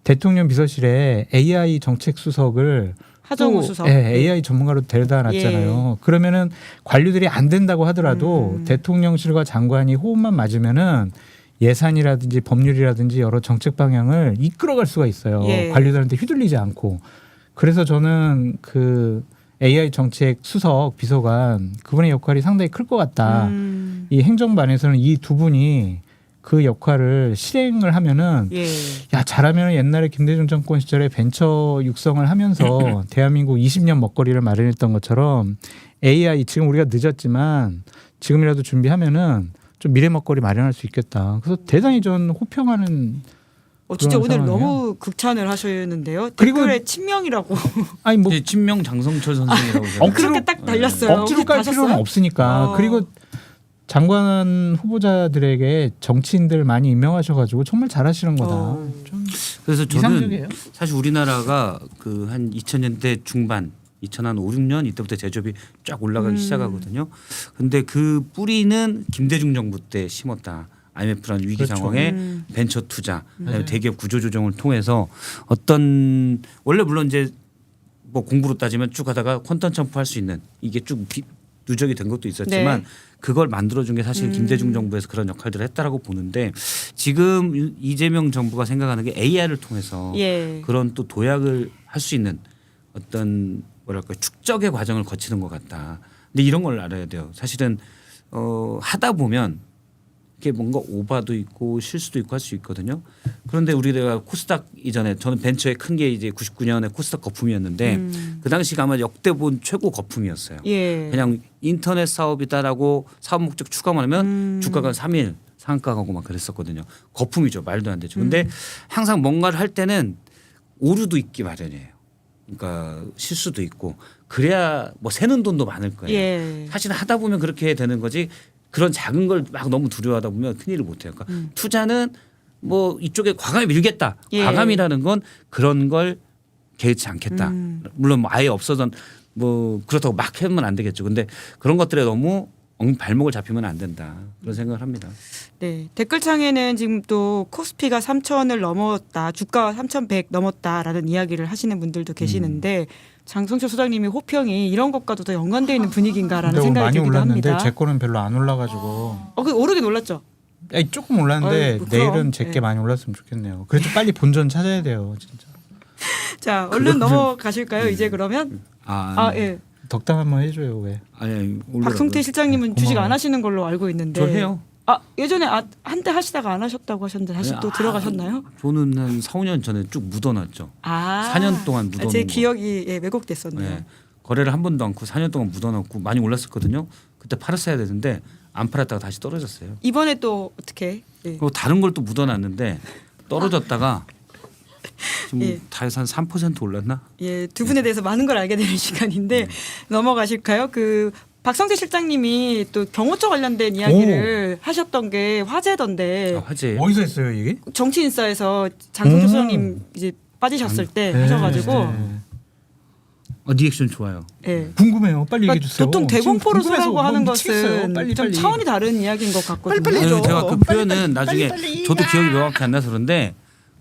대통령 비서실에 AI 정책 수석을 하정우 또, 수석. 예, AI 전문가로 데려다 놨잖아요. 그러면은 관료들이 안 된다고 하더라도 대통령실과 장관이 호흡만 맞으면은 예산이라든지 법률이라든지 여러 정책 방향을 이끌어갈 수가 있어요. 예. 관료들한테 휘둘리지 않고. 그래서 저는 그 AI 정책 수석 비서관 그분의 역할이 상당히 클 것 같다. 이 행정반에서는 이 두 분이 그 역할을 실행을 하면은 예. 야 잘하면 옛날에 김대중 정권 시절에 벤처 육성을 하면서 대한민국 20년 먹거리를 마련했던 것처럼 AI 지금 우리가 늦었지만 지금이라도 준비하면은 좀 미래 먹거리 마련할 수 있겠다. 그래서 대단히 전 호평하는 진짜 그런 오늘 상황이에요. 너무 극찬을 하셨는데요. 그리고- 댓글에 친명이라고 아니 뭐 이제 친명 장성철 선생이라고 그러잖아요. 그렇게 딱 달렸어요. 억지로 혹시 깔 가셨어요? 필요는 없으니까. 그리고 장관 후보자들에게 정치인들 많이 임명하셔가지고 정말 잘하시는 거다. 좀 그래서 저는 이상적이에요. 사실 우리나라가 그 한 2000년대 중반 2005, 6년 이때부터 제조업이 쫙 올라가기 시작하거든요. 근데 그 뿌리는 김대중 정부 때 심었다. IMF라는 위기 그렇죠. 상황에 벤처 투자, 그다음에 대기업 구조 조정을 통해서 어떤 원래 물론 이제 뭐 공부로 따지면 쭉 하다가 퀀텀 점프할 수 있는 이게 쭉 누적이 된 것도 있었지만 네. 그걸 만들어준 게 사실 김대중 정부에서 그런 역할들을 했다라고 보는데 지금 이재명 정부가 생각하는 게 AI를 통해서 예. 그런 또 도약을 할 수 있는 어떤 뭐랄까 축적의 과정을 거치는 것 같다. 근데 이런 걸 알아야 돼요. 사실은 하다 보면 이게 뭔가 오바도 있고 실수도 있고 할 수 있거든요. 그런데 우리가 코스닥 이전에 저는 벤처에 큰 게 이제 99년에 코스닥 거품이었는데 그 당시가 아마 역대 본 최고 거품이었어요. 예. 그냥 인터넷 사업이다라고 사업 목적 추가만 하면 주가가 3일 상한가 가고 막 그랬었거든요. 거품이죠. 말도 안 되죠. 근데 항상 뭔가를 할 때는 오류도 있기 마련이에요. 그러니까 실수도 있고 그래야 뭐 새는 돈도 많을 거예요. 예. 사실 하다 보면 그렇게 되는 거지 그런 작은 걸 막 너무 두려워하다 보면 큰일을 못 해요. 그러니까 투자는 뭐 이쪽에 과감히 밀겠다. 예. 과감이라는 건 그런 걸 개의치 않겠다. 물론 뭐 아예 없어던 뭐 그렇다고 막 하면 안 되겠죠. 근데 그런 것들에 너무 발목을 잡히면 안 된다. 그런 생각을 합니다. 네. 댓글창에는 지금 또 코스피가 3,000을 넘었다. 주가가 3,100 넘었다라는 이야기를 하시는 분들도 계시는데 장성철 소장님이 호평이 이런 것과도 더 연관되어 있는 분위기인가라는 근데 생각이 많이 들기도 올랐는데 합니다. 제 거는 별로 안 올라가지고 그 오르긴 올랐죠. 조금 올랐는데 아유, 그럼. 내일은 제게 네. 많이 올랐으면 좋겠네요. 그래도 빨리 본전 찾아야 돼요, 진짜. 자, 얼른 넘어가실까요? 이제 그러면 예. 덕담 한번 해줘요, 왜? 아니 박성태 실장님은 주식 고마워요. 안 하시는 걸로 알고 있는데. 저 해요. 예전에 한때 하시다가 안 하셨다고 하셨는데 다시 또 들어가셨나요? 저는 한 4, 5년 전에 쭉 묻어놨죠. 4년 동안 묻어놓은 제 거. 기억이 왜곡됐었네요. 네. 거래를 한 번도 않고 4년 동안 묻어놓고 많이 올랐었거든요. 그때 팔았어야 되는데 안 팔았다가 다시 떨어졌어요. 이번에 또 어떻게? 예. 그리고 다른 걸 또 묻어놨는데 떨어졌다가 지금 예. 다 해서 한 3% 올랐나? 예, 두 분에 대해서 많은 걸 알게 되는 시간인데 넘어가실까요? 그 박성태 실장님이 또 경호처 관련된 이야기를 하셨던 게 화제던데 화제예요. 어디서 했어요, 이게? 정치인싸에서 장성철 소장님 이제 빠지셨을 때 하셔가지고 리액션 좋아요. 예. 궁금해요. 빨리 얘기해 그러니까 주세요. 보통 대공포를 지금 궁금해서 쏘라고 하는 너무 미치겠어요. 것은 빨리, 좀 빨리. 차원이 다른 이야기인 것 같거든요. 빨리 해줘. 제가 그 빨리, 표현은 빨리, 나중에 빨리. 저도 기억이 명확히 안 나서 그런데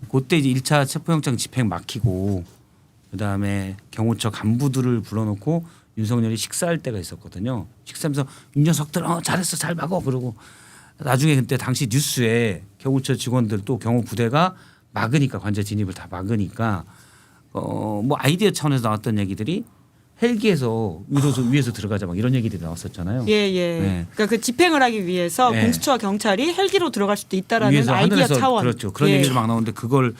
그때 이제 1차 체포영장 집행 막히고 그다음에 경호처 간부들을 불러놓고 윤석열이 식사할 때가 있었거든요. 식사하면서 이 녀석들 잘했어 잘 막어 그러고 나중에 그때 당시 뉴스에 경호처 직원들 또 경호 부대가 막으니까 관제 진입을 다 막으니까 뭐 아이디어 차원에서 나왔던 얘기들이 헬기에서 위에서 들어가자 막 이런 얘기들이 나왔었잖아요. 예. 네. 그러니까 그 집행을 하기 위해서 네. 공수처와 경찰이 헬기로 들어갈 수도 있다라는 위에서 아이디어 하늘에서 차원. 그렇죠. 그런 예. 얘기도 막 나오는데 그걸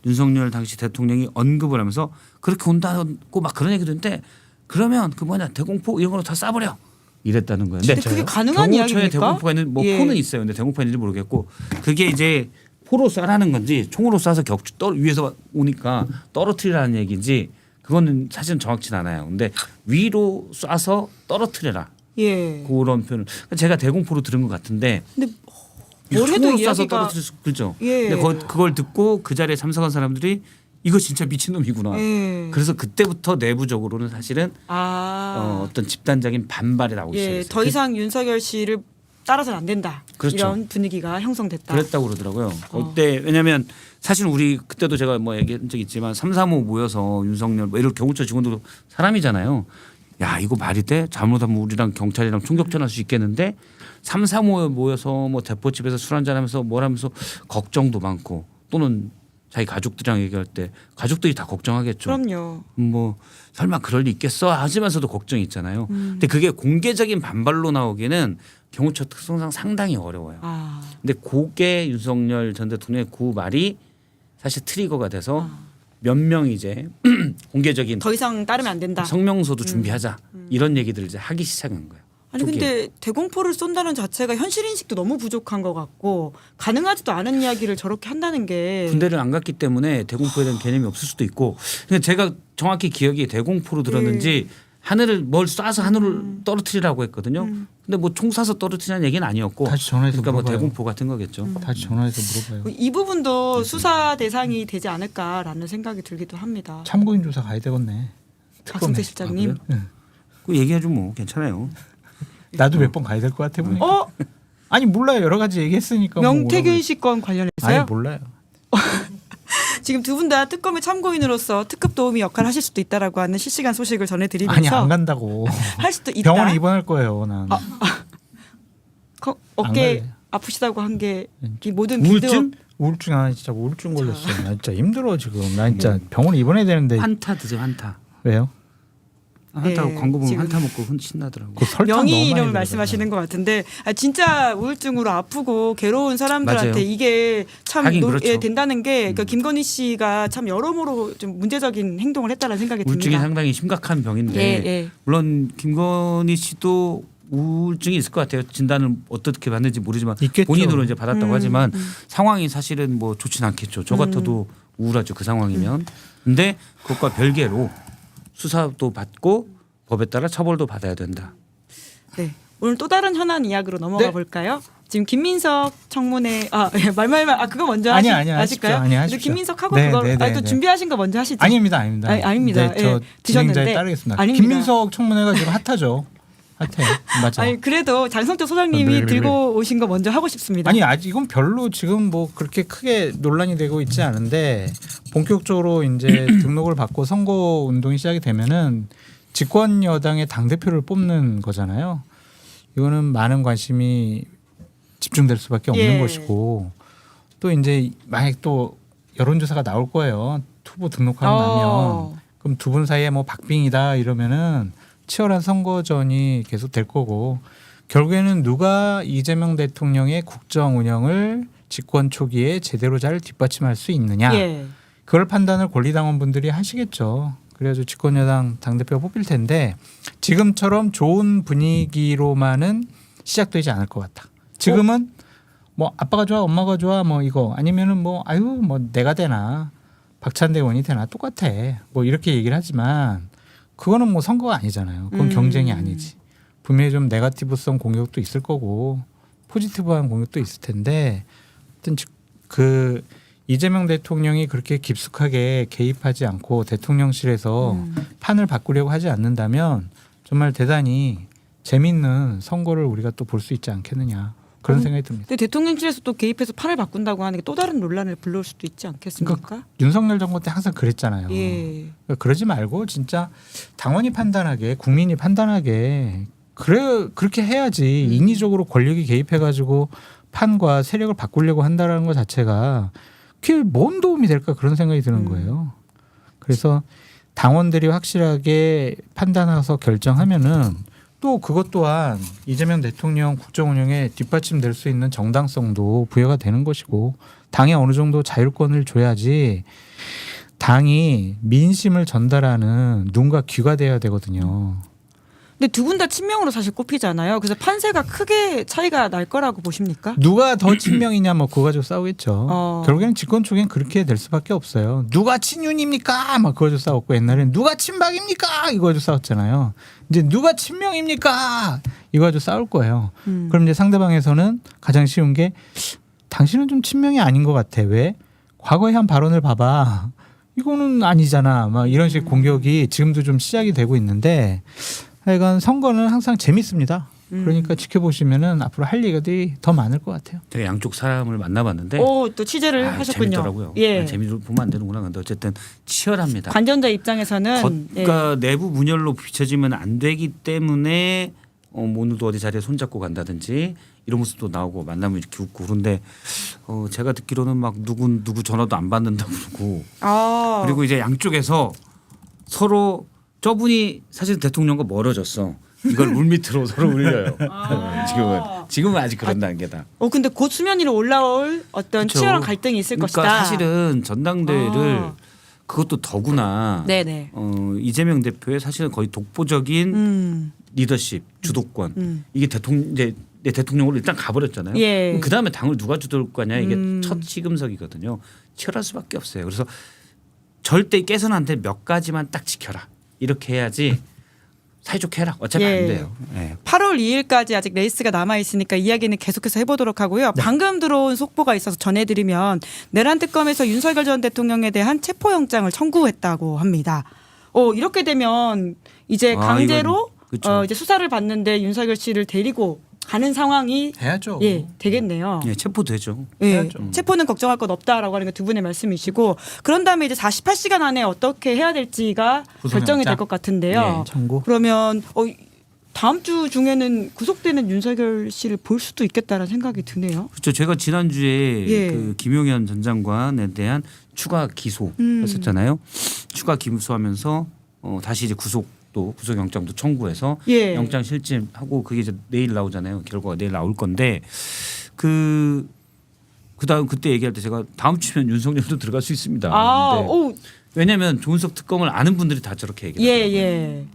윤석열 당시 대통령이 언급을 하면서 그렇게 온다고 막 그런 얘기도 있는데 그러면 그 뭐냐 대공포 이런 걸로 다 쏴버려 이랬다는 거예요. 근데 그게 가능한 경호처에 이야기입니까? 대공포가 있는 뭐 예. 포는 있어요. 근데 대공포가 있는지 모르겠고 그게 이제 포로 쏴라는 건지 총으로 쏴서 위에서 오니까 떨어뜨리라는 얘기인지 그거는 사실은 정확치는 않아요. 근데 위로 쏴서 떨어뜨려라 예. 그런 표현을 제가 대공포로 들은 것 같은데 근데 뭘 해도 총으로 쏴서 이야기가 떨어뜨릴 수 그렇죠. 예. 근데 그걸 듣고 그 자리에 참석한 사람들이 이거 진짜 미친놈이구나. 예. 그래서 그때부터 내부적으로는 사실은 어떤 집단적인 반발이 나오기 예, 시작했어요. 더 이상 윤석열 씨를 따라서는 안 된다. 그렇죠. 이런 분위기가 형성됐다. 그랬다고 그러더라고요. 그때 왜냐하면 사실 우리 그때도 제가 뭐 얘기한 적 있지만 335 모여서 윤석열 뭐 이런 경호처 직원들도 사람이잖아요. 야 이거 말이 돼? 잘못하면 우리랑 경찰이랑 총격전할 수 있겠는데 335 모여서 뭐 대포집에서 술 한잔하면서 뭘 하면서 걱정도 많고 또는 자기 가족들이랑 얘기할 때 가족들이 다 걱정하겠죠. 그럼요. 뭐 설마 그럴 리 있겠어 하지만서도 걱정이 있잖아요. 근데 그게 공개적인 반발로 나오기는 경호처 특성상 상당히 어려워요. 근데 그게 윤석열 전 대통령의 그 말이 사실 트리거가 돼서 몇 명이 이제 공개적인 더 이상 따르면 안 된다. 성명서도 준비하자 이런 얘기들을 이제 하기 시작한 거예요. 아니 근데 대공포를 쏜다는 자체가 현실 인식도 너무 부족한 것 같고 가능하지도 않은 이야기를 저렇게 한다는 게 군대를 안 갔기 때문에 대공포에 대한 개념이 없을 수도 있고 근데 제가 정확히 기억이 대공포로 들었는지 하늘을 뭘 쏴서 하늘을 떨어뜨리라고 했거든요. 근데 뭐 총 쏴서 떨어뜨리는 얘기는 아니었고 다시 전화해서 그러니까 뭐 물어봐요. 대공포 같은 거겠죠. 다시 전화해서 물어봐요. 이 부분도 수사 대상이 되지 않을까라는 생각이 들기도 합니다. 참고인 조사 가야 되겠네. 박성태 실장님. 그 얘기해줘 뭐 괜찮아요. 나도 몇 번 가야 될 것 같아 보니까. 아니 몰라요. 여러 가지 얘기했으니까. 명태균 씨 건 관련해서요? 아니 몰라요. 지금 두 분 다 특검의 참고인으로서 특급 도우미 역할을 하실 수도 있다라고 하는 실시간 소식을 전해드리면서 아니 안 간다고. 할 수도 있다. 병원에 입원할 거예요. 난. 어깨 갈래요. 아프시다고 한 게 이 모든 우울증? 우울증 아 진짜 우울증 걸렸어요. 나 진짜 힘들어 지금. 나 진짜 병원에 입원해야 되는데. 환타 드세요 환타. 왜요? 한타 네, 광고 보면 지금 한타 먹고 신나더라고. 그 설탕 너무 명의 많이 이름을 들어가잖아요. 말씀하시는 것 같은데 진짜 우울증으로 아프고 괴로운 사람들한테 맞아요. 이게 참 하긴 그렇죠. 된다는 게 그러니까 김건희 씨가 참 여러모로 좀 문제적인 행동을 했다는 생각이 우울증이 듭니다. 상당히 심각한 병인데 예, 예. 물론 김건희 씨도 우울증이 있을 것 같아요. 진단을 어떻게 받는지 모르지만 있겠죠. 본인으로 이제 받았다고 하지만 상황이 사실은 뭐 좋진 않겠죠. 저 같아도 우울하죠. 그 상황이면. 근데 그것과 별개로 수사도 받고 법에 따라 처벌도 받아야 된다. 네. 오늘 또 다른 현안 이야기로 넘어가 네. 볼까요? 지금 김민석 청문회 말말말 그거 먼저 아니요, 하실까요? 하십시오. 아니요, 하십시오. 김민석 하고 네, 그거 네, 네, 또 네. 준비하신 거 먼저 하시죠. 아닙니다. 아닙니다. 네, 저 예, 진행자에 드셨는데. 따르겠습니다. 아닙니다. 김민석 청문회가 지금 핫하죠. 핫해요. 맞아. 아니 그래도 장성태 소장님이 네. 들고 오신 거 먼저 하고 싶습니다. 아니 아직 이건 별로 지금 뭐 그렇게 크게 논란이 되고 있지 않은데 본격적으로 이제 등록을 받고 선거 운동이 시작이 되면은 집권 여당의 당 대표를 뽑는 거잖아요. 이거는 많은 관심이 집중될 수밖에 없는 예. 것이고 또 이제 만약 또 여론조사가 나올 거예요. 후보 등록하고 나면 그럼 두 분 사이에 뭐 박빙이다 이러면은 치열한 선거전이 계속 될 거고 결국에는 누가 이재명 대통령의 국정 운영을 집권 초기에 제대로 잘 뒷받침할 수 있느냐 예. 그걸 판단을 권리당원분들이 하시겠죠. 그래가지고 집권여당 당대표가 뽑힐 텐데 지금처럼 좋은 분위기로만은 시작되지 않을 것 같다. 지금은 뭐 아빠가 좋아 엄마가 좋아 뭐 이거 아니면은 뭐 아유 뭐 내가 되나 박찬대 의원이 되나 똑같아 뭐 이렇게 얘기를 하지만 그거는 뭐 선거가 아니잖아요. 그건 경쟁이 아니지. 분명히 좀 네거티브성 공격도 있을 거고 포지티브한 공격도 있을 텐데 하여튼 그 이재명 대통령이 그렇게 깊숙하게 개입하지 않고 대통령실에서 판을 바꾸려고 하지 않는다면 정말 대단히 재미있는 선거를 우리가 또 볼 수 있지 않겠느냐 그런 생각이 듭니다. 근데 대통령실에서 또 개입해서 판을 바꾼다고 하는 게 또 다른 논란을 불러올 수도 있지 않겠습니까? 윤석열 정부 때 항상 그랬잖아요. 예. 그러니까 그러지 말고 진짜 당원이 판단하게 국민이 판단하게 그렇게 해야지 인위적으로 권력이 개입해가지고 판과 세력을 바꾸려고 한다라는 것 자체가 그게 뭔 도움이 될까 그런 생각이 드는 거예요. 그래서 당원들이 확실하게 판단해서 결정하면은 또 그것 또한 이재명 대통령 국정 운영에 뒷받침될 수 있는 정당성도 부여가 되는 것이고 당에 어느 정도 자율권을 줘야지 당이 민심을 전달하는 눈과 귀가 돼야 되거든요. 근데 두 분 다 친명으로 사실 꼽히잖아요. 그래서 판세가 크게 차이가 날 거라고 보십니까? 누가 더 친명이냐 뭐 그거 가지고 싸우겠죠. 결국에는 집권 쪽엔 그렇게 될 수밖에 없어요. 누가 친윤입니까? 막 그거 가지고 싸웠고 옛날에는 누가 친박입니까? 이거 가지고 싸웠잖아요. 이제 누가 친명입니까? 이거 가지고 싸울 거예요. 그럼 이제 상대방에서는 가장 쉬운 게 당신은 좀 친명이 아닌 것 같아. 왜? 과거에 한 발언을 봐봐. 이거는 아니잖아. 막 이런 식의 공격이 지금도 좀 시작이 되고 있는데 하여간 선거는 항상 재밌습니다. 그러니까 지켜보시면은 앞으로 할 얘기들이 더 많을 것 같아요. 제가 양쪽 사람을 만나봤는데 또 취재를 하셨군요. 재밌더라고요. 예. 재미로 보면 안 되는구나. 근데 어쨌든 치열합니다. 관전자 입장에서는 겉과 내부 문열로 비춰지면 안 되기 때문에 오늘도 어디 자리에 손잡고 간다든지 이런 모습도 나오고 만나면 이렇게 웃고 그런데 제가 듣기로는 막 누구 전화도 안 받는다고 그러고 그리고 이제 양쪽에서 서로 저분이 사실 대통령과 멀어졌어. 이걸 물밑으로 서로 울려요. 지금은 아직 그런 단계다. 근데 곧 수면 위로 올라올 어떤 그쵸. 치열한 갈등이 있을 그러니까 것이다. 사실은 전당대회를 그것도 더구나 네네. 이재명 대표의 사실은 거의 독보적인 리더십, 주도권 이게 대통령으로 일단 가버렸잖아요. 예. 그 다음에 당을 누가 주도할 거냐 이게 첫 시금석이거든요. 치열할 수밖에 없어요. 그래서 절대 깨서는 안 돼. 몇 가지만 딱 지켜라. 이렇게 해야지 사이좋게 해라. 어차피 안 돼요. 네. 8월 2일까지 아직 레이스가 남아 있으니까 이야기는 계속해서 해보도록 하고요. 방금 들어온 속보가 있어서 전해드리면 내란 특검에서 윤석열 전 대통령에 대한 체포영장을 청구했다고 합니다. 이렇게 되면 이제 강제로 이제 수사를 받는데 윤석열 씨를 데리고 가는 상황이 해야죠. 되겠네요. 네, 체포되죠. 체포는 걱정할 것 없다라고 하는 게 두 분의 말씀이시고 그런 다음에 이제 48시간 안에 어떻게 해야 될지가 결정이 될 것 같은데요. 청구. 그러면 다음 주 중에는 구속되는 윤석열 씨를 볼 수도 있겠다라는 생각이 드네요. 그렇죠. 제가 지난주에 그 김용현 전 장관에 대한 추가 기소했었잖아요. 추가 기소하면서 다시 이제 구속 또 구속영장도 청구해서 예. 영장 실질하고 그게 이제 내일 나오잖아요. 결과가 내일 나올 건데 그다음 그때 얘기할 때 제가 다음 주면 윤석열도 들어갈 수 있습니다. 아, 근데 오, 왜냐하면 조은석 특검을 아는 분들이 다 저렇게 예, 얘기하더라고요. 예.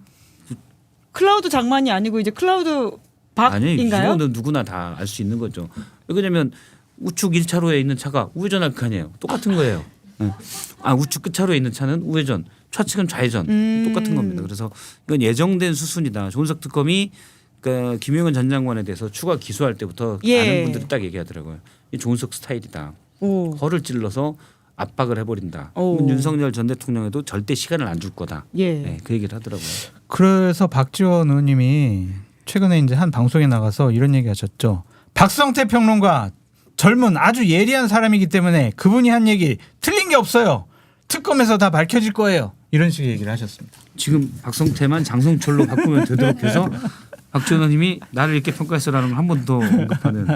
클라우드 장만이 아니고 이제 클라우드 아니 박인가요? 이거는 누구나 다 알 수 있는 거죠. 왜냐하면 우측 1차로에 있는 차가 우회전할 거 아니에요. 똑같은 거예요. 네. 아 우측 끝차로에 있는 차는 우회전, 좌측은 좌회전 똑같은 겁니다. 그래서 이건 예정된 수순이다. 조은석 특검이 그러니까 김용현 전 장관에 대해서 추가 기소할 때부터 예. 아는 분들이 딱 얘기하더라고요. 이 조은석 스타일이다. 오. 허를 찔러서 압박을 해버린다. 오. 그러면 윤석열 전 대통령에도 절대 시간을 안 줄 거다. 예. 네, 그 얘기를 하더라고요. 그래서 박지원 의원님이 최근에 이제 한 방송에 나가서 이런 얘기하셨죠. 박성태 평론가 젊은 아주 예리한 사람이기 때문에 그분이 한 얘기 틀린 게 없어요. 특검에서 다 밝혀질 거예요. 이런 식의 얘기를 하셨습니다. 지금 박성태만 장성철로 바꾸면 되도록 해서 박지원 의원님이 나를 이렇게 평가했어라는 걸 한 번 더 언급하는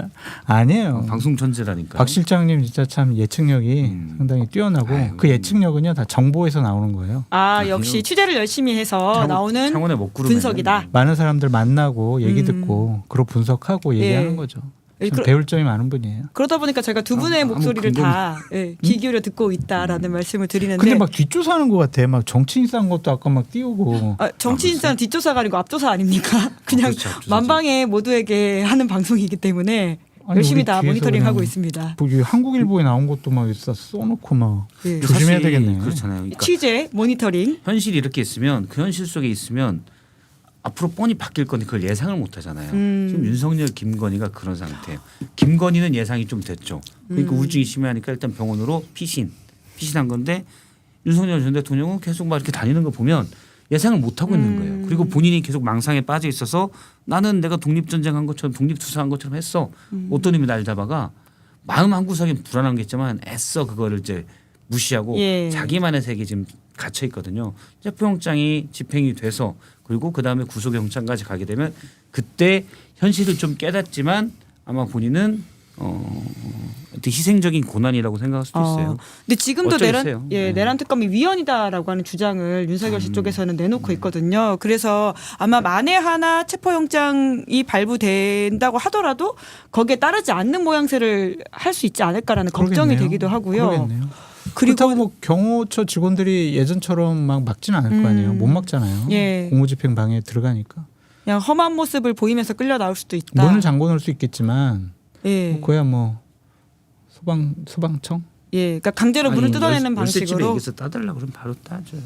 아니에요. 방송 천재라니까. 박 실장님 진짜 참 예측력이 상당히 뛰어나고 아유. 그 예측력은요 다 정보에서 나오는 거예요. 아, 역시 취재를 열심히 해서 나오는 창원의 먹구름 분석이다. 많은 사람들 만나고 얘기 듣고 그로 분석하고 얘기하는 예. 거죠. 예, 참 배울 점이 많은 분이에요. 그러다 보니까 제가 두 분의 아무 목소리를 근거는- 다 귀 기울여 듣고 있다라는 말씀을 드리는데 근데 막 뒷조사하는 것 같아. 막 정치인 싼 것도 아까 막 띄우고. 정치인사는 뒷조사가 아니고 앞조사 아닙니까? 그냥 그렇죠, 앞조사죠. 만방에 모두에게 하는 방송이기 때문에 아니, 열심히 우리 다 뒤에서 모니터링하고 그냥 있습니다. 뭐 한국일보에 나온 것도 막 써놓고 막 예. 조심해야 사실 되겠네. 그렇잖아요. 그러니까 취재, 모니터링. 현실이 이렇게 있으면 그 현실 속에 있으면 앞으로 뻔히 바뀔 건데 그걸 예상을 못 하잖아요. 지금 윤석열, 김건희가 그런 상태예요. 김건희는 예상이 좀 됐죠. 그러니까 우울증이 심해하니까 일단 병원으로 피신한 건데 윤석열 전 대통령은 계속 막 이렇게 다니는 거 보면 예상을 못 하고 있는 거예요. 그리고 본인이 계속 망상에 빠져 있어서 나는 내가 독립전쟁한 것처럼 독립투사한 것처럼 했어. 어떤 놈이 날 잡아가 마음 한구석엔 불안한 게 있지만 애써 그거를 이제 무시하고 예. 자기만의 세계에 지금 갇혀 있거든요. 체포영장이 집행이 돼서 그리고 그 다음에 구속영장까지 가게 되면 그때 현실을 좀 깨닫지만 아마 본인은 어떤 희생적인 고난이라고 생각할 수도 있어요. 근데 지금도 어쩌겠어요. 네. 내란 특검이 위헌이다라고 하는 주장을 윤석열 씨 쪽에서는 내놓고 있거든요. 그래서 아마 만에 하나 체포영장이 발부된다고 하더라도 거기에 따르지 않는 모양새를 할 수 있지 않을까라는 걱정이 그러겠네요. 되기도 하고요. 그러겠네요. 그리고 그렇다고 뭐 경호처 직원들이 예전처럼 막 막지는 않을 거 아니에요. 못 막잖아요. 예. 공무집행 방해 들어가니까. 그냥 험한 모습을 보이면서 끌려 나올 수도 있다. 문을 잠궈 놓을 수 있겠지만 예. 그야 뭐 소방청 예. 그러니까 강제로 문을 뜯어내는 열쇠집에 방식으로. 얘기해서 따달라 그러면 바로 따줘요.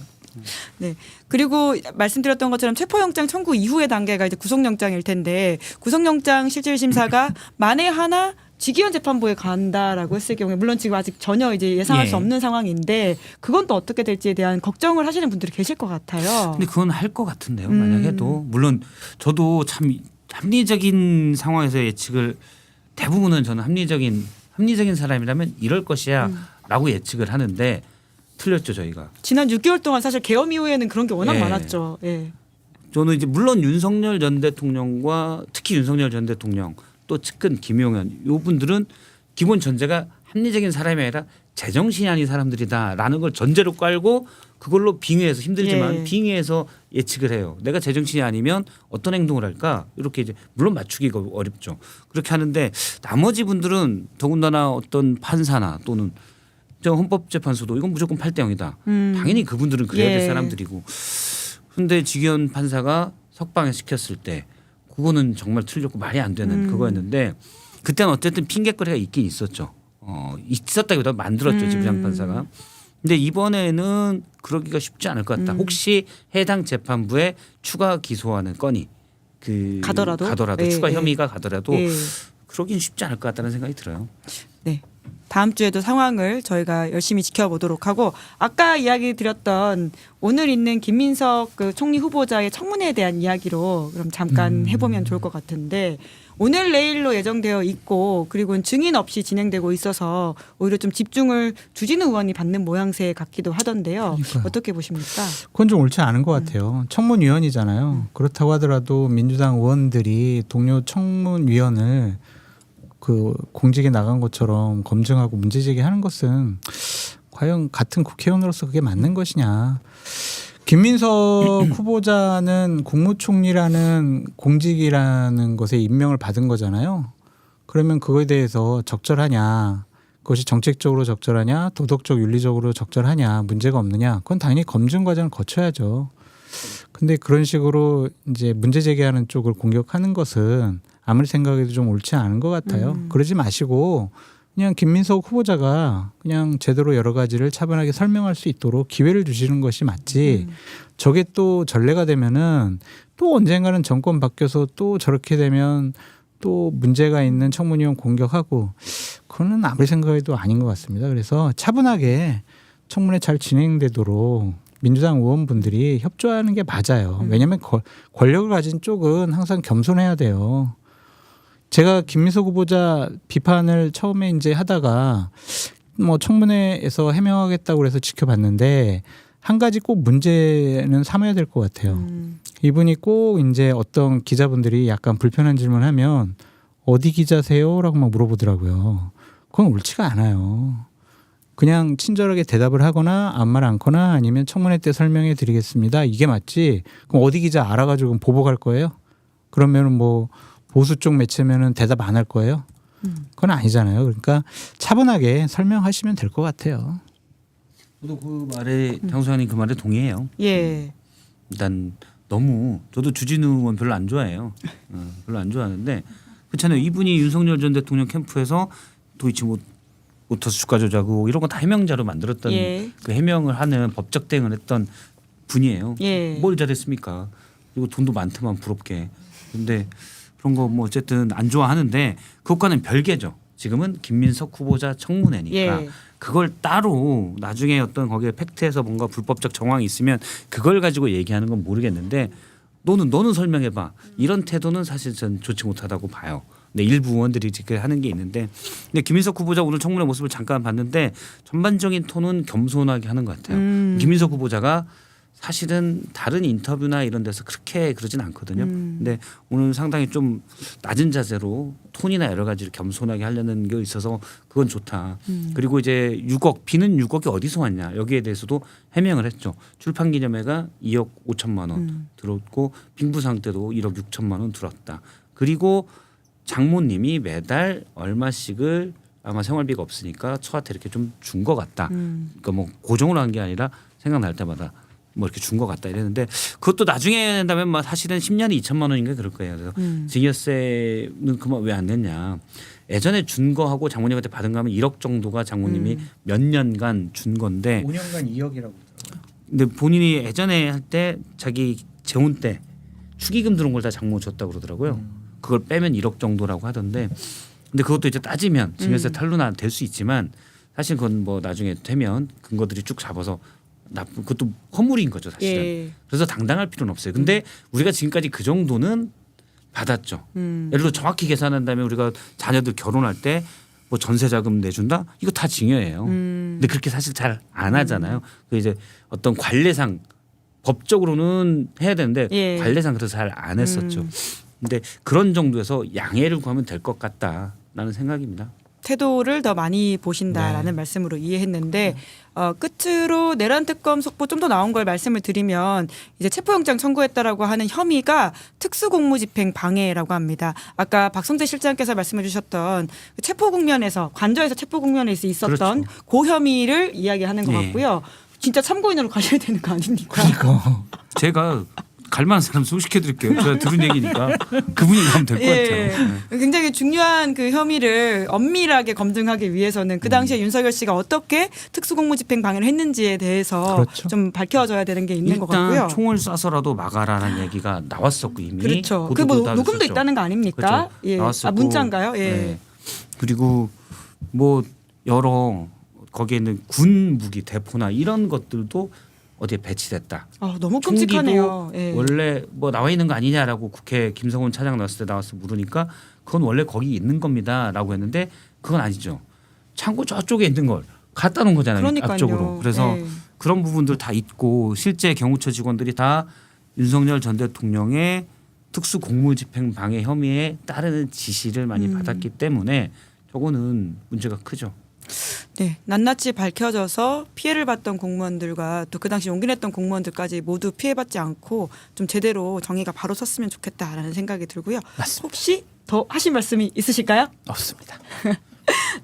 네. 그리고 말씀드렸던 것처럼 체포영장 청구 이후의 단계가 이제 구속영장일 텐데 구속영장 실질심사가 만에 하나 지기현 재판부에 간다라고 했을 경우에 물론 지금 아직 전혀 이제 예상할 예. 수 없는 상황인데 그건 또 어떻게 될지에 대한 걱정을 하시는 분들이 계실 것 같아요. 근데 그건 할 것 같은데요. 만약에 도 물론 저도 참 합리적인 상황에서 예측을 대부분은 저는 합리적인 사람이라면 이럴 것이야라고 예측을 하는데 틀렸죠 저희가. 지난 6개월 동안 사실 계엄 이후에는 그런 게 워낙 예. 많았죠. 예. 저는 이제 물론 윤석열 전 대통령과 특히 윤석열 전 대통령 또 측근 김용현 요 분들은 기본 전제가 합리적인 사람이 아니라 제정신이 아닌 사람들이다라는 걸 전제로 깔고 그걸로 빙의해서 힘들지만 예. 빙의해서 예측을 해요. 내가 제정신이 아니면 어떤 행동을 할까 이렇게 이제 물론 맞추기가 어렵죠. 그렇게 하는데 나머지 분들은 더군다나 어떤 판사나 또는 저 헌법재판소도 이건 무조건 8대 0이다. 당연히 그분들은 그래야 될 예. 사람들이고. 그런데 지기현 판사가 석방에 시켰을 때 그거는 정말 틀렸고 말이 안 되는 그거였는데 그때는 어쨌든 핑계거리가 있긴 있었죠. 있었다기보다 만들었죠 지부장 판사가. 근데 이번에는 그러기가 쉽지 않을 것 같다. 혹시 해당 재판부에 추가 기소하는 건이 가더라도? 예, 추가 예. 혐의가 가더라도 예. 그러긴 쉽지 않을 것 같다는 생각이 들어요. 네. 다음 주에도 상황을 저희가 열심히 지켜보도록 하고 아까 이야기 드렸던 오늘 있는 김민석 그 총리 후보자의 청문회에 대한 이야기로 그럼 잠깐 해보면 좋을 것 같은데 오늘 내일로 예정되어 있고 그리고 증인 없이 진행되고 있어서 오히려 좀 집중을 주진우 의원이 받는 모양새 같기도 하던데요. 그러니까요. 어떻게 보십니까? 그건 좀 옳지 않은 것 같아요. 청문위원이잖아요. 그렇다고 하더라도 민주당 의원들이 동료 청문위원을 그 공직에 나간 것처럼 검증하고 문제 제기하는 것은 과연 같은 국회의원으로서 그게 맞는 것이냐. 김민석 후보자는 국무총리라는 공직이라는 것에 임명을 받은 거잖아요. 그러면 그거에 대해서 적절하냐, 그것이 정책적으로 적절하냐, 도덕적 윤리적으로 적절하냐, 문제가 없느냐, 그건 당연히 검증 과정을 거쳐야죠. 근데 그런 식으로 이제 문제 제기하는 쪽을 공격하는 것은 아무리 생각해도 좀 옳지 않은 것 같아요. 그러지 마시고 그냥 김민석 후보자가 그냥 제대로 여러 가지를 차분하게 설명할 수 있도록 기회를 주시는 것이 맞지. 저게 또 전례가 되면은 또 언젠가는 정권 바뀌어서 또 저렇게 되면 또 문제가 있는 청문위원 공격하고 그거는 아무리 생각해도 아닌 것 같습니다. 그래서 차분하게 청문회 잘 진행되도록 민주당 의원분들이 협조하는 게 맞아요. 왜냐하면 권력을 가진 쪽은 항상 겸손해야 돼요. 제가 김민석 후보자 비판을 처음에 이제 하다가 뭐 청문회에서 해명하겠다고 그래서 지켜봤는데 한 가지 꼭 문제는 삼아야 될 것 같아요. 이분이 꼭 이제 어떤 기자분들이 약간 불편한 질문하면 어디 기자세요라고 막 물어보더라고요. 그건 옳지가 않아요. 그냥 친절하게 대답을 하거나 아무 말 않거나 아니면 청문회 때 설명해 드리겠습니다. 이게 맞지. 그럼 어디 기자 알아가지고 보복할 거예요? 그러면은 뭐 보수 쪽 매체면은 대답 안 할 거예요? 그건 아니잖아요. 그러니까 차분하게 설명하시면 될 것 같아요. 저도 그 말에 장 소장님 그 말에 동의해요. 예. 일단 너무 저도 주진우 의원 별로 안 좋아해요. 별로 안 좋아하는데 그렇잖아요. 이분이 윤석열 전 대통령 캠프에서 도이치모터스 주가 조작 의혹 이런 거 다 해명자로 만들었던 예. 그 해명을 하는 법적 대응을 했던 분이에요. 예. 뭘 잘했습니까? 그리고 돈도 많더만 부럽게. 근데 그런 거 뭐 어쨌든 안 좋아하는데 그것과는 별개죠. 지금은 김민석 후보자 청문회니까 예. 그걸 따로 나중에 어떤 거기에 팩트에서 뭔가 불법적 정황이 있으면 그걸 가지고 얘기하는 건 모르겠는데 너는 설명해봐. 이런 태도는 사실 전 좋지 못하다고 봐요. 근데 일부 의원들이 지금 하는 게 있는데 근데 김민석 후보자 오늘 청문회 모습을 잠깐 봤는데 전반적인 톤은 겸손하게 하는 것 같아요. 김민석 후보자가 사실은 다른 인터뷰나 이런 데서 그렇게 그러진 않거든요. 근데 오늘 상당히 좀 낮은 자세로 톤이나 여러 가지를 겸손하게 하려는 게 있어서 그건 좋다. 그리고 이제 6억 비는 6억이 어디서 왔냐 여기에 대해서도 해명을 했죠. 출판 기념회가 2억 5천만 원 들었고 빙부상 때도 1억 6천만 원 들었다. 그리고 장모님이 매달 얼마씩을 아마 생활비가 없으니까 처한테 이렇게 좀 준 것 같다. 그러니까 뭐 고정을 한 게 아니라 생각날 때마다 뭐 이렇게 준 것 같다 이랬는데 그것도 나중에 한다면 뭐 사실은 10년에 2천만 원인가 그럴 거예요. 그래서 증여세는 그만 왜 안 냈냐. 예전에 준 거하고 장모님한테 받은 거 하면 1억 정도가 장모님이 몇 년간 준 건데 5년간 2억이라고. 근데 본인이 예전에 할 때 자기 재혼 때 축의금 들어온 걸 다 장모 줬다고 그러더라고요. 그걸 빼면 1억 정도라고 하던데 근데 그것도 이제 따지면 증여세 탈루나 될 수 있지만 사실 그건 뭐 나중에 되면 근거들이 쭉 잡아서 나쁜 그것도 허물인 거죠 사실은. 예. 그래서 당당할 필요는 없어요. 근데 우리가 지금까지 그 정도는 받았죠. 예를 들어 정확히 계산한다면 우리가 자녀들 결혼할 때 뭐 전세자금 내준다 이거 다 증여예요. 근데 그렇게 사실 잘 안 하잖아요. 그 이제 어떤 관례상 법적으로는 해야 되는데 예. 관례상 그래서 잘 안 했었죠. 근데 그런 정도에서 양해를 구하면 될 것 같다라는 생각입니다. 태도를 더 많이 보신다라는 말씀으로 이해했는데 끝으로 내란 특검 속보 좀 더 나온 걸 말씀을 드리면 이제 체포영장 청구했다라고 하는 혐의가 특수공무집행 방해라고 합니다. 아까 박성재 실장께서 말씀해 주셨던 그 체포 국면에서 관저에서 체포 국면에서 있었던 그렇죠. 그 혐의를 이야기하는 것 네. 같고요. 진짜 참고인으로 가셔야 되는 거 아닙니까? 그러니까. 제가 갈 만한 사람 소개시켜 드릴게요. 제가 들은 얘기니까 그분이 가면 될 것 예. 같아요. 네. 굉장히 중요한 그 혐의를 엄밀하게 검증하기 위해서는 그 당시에 윤석열 씨가 어떻게 특수공무집행 방해를 했는지에 대해서 그렇죠. 좀 밝혀져야 되는 게 있는 것 일단 같고요. 총을 쏴서라도 막아라는 얘기가 나왔었고 이미 그렇죠. 그 보도도 뭐 다 녹음도 됐었죠. 있다는 거 아닙니까? 그렇죠. 예. 나왔었고. 아 문자인가요? 예. 네. 그리고 뭐 여러 거기에 있는 군 무기 대포나 이런 것들도 어디에 배치됐다. 아, 너무 끔찍하네요. 예. 원래 뭐 나와 있는 거 아니냐라고 국회 김성훈 차장 나왔을 때 나와서 물으니까 그건 원래 거기 있는 겁니다라고 했는데 그건 아니죠. 창고 저쪽에 있는 걸 갖다 놓은 거잖아요. 그러니까요. 앞쪽으로. 그래서 예. 그런 부분들 다 있고 실제 경호처 직원들이 다 윤석열 전 대통령의 특수 공무집행 방해 혐의에 따르는 지시를 많이 받았기 때문에 저거는 문제가 크죠. 네, 낱낱이 밝혀져서 피해를 봤던 공무원들과 또 그 당시 용기 냈던 공무원들까지 모두 피해받지 않고 좀 제대로 정의가 바로 섰으면 좋겠다라는 생각이 들고요. 맞습니다. 혹시 더 하신 말씀이 있으실까요? 없습니다.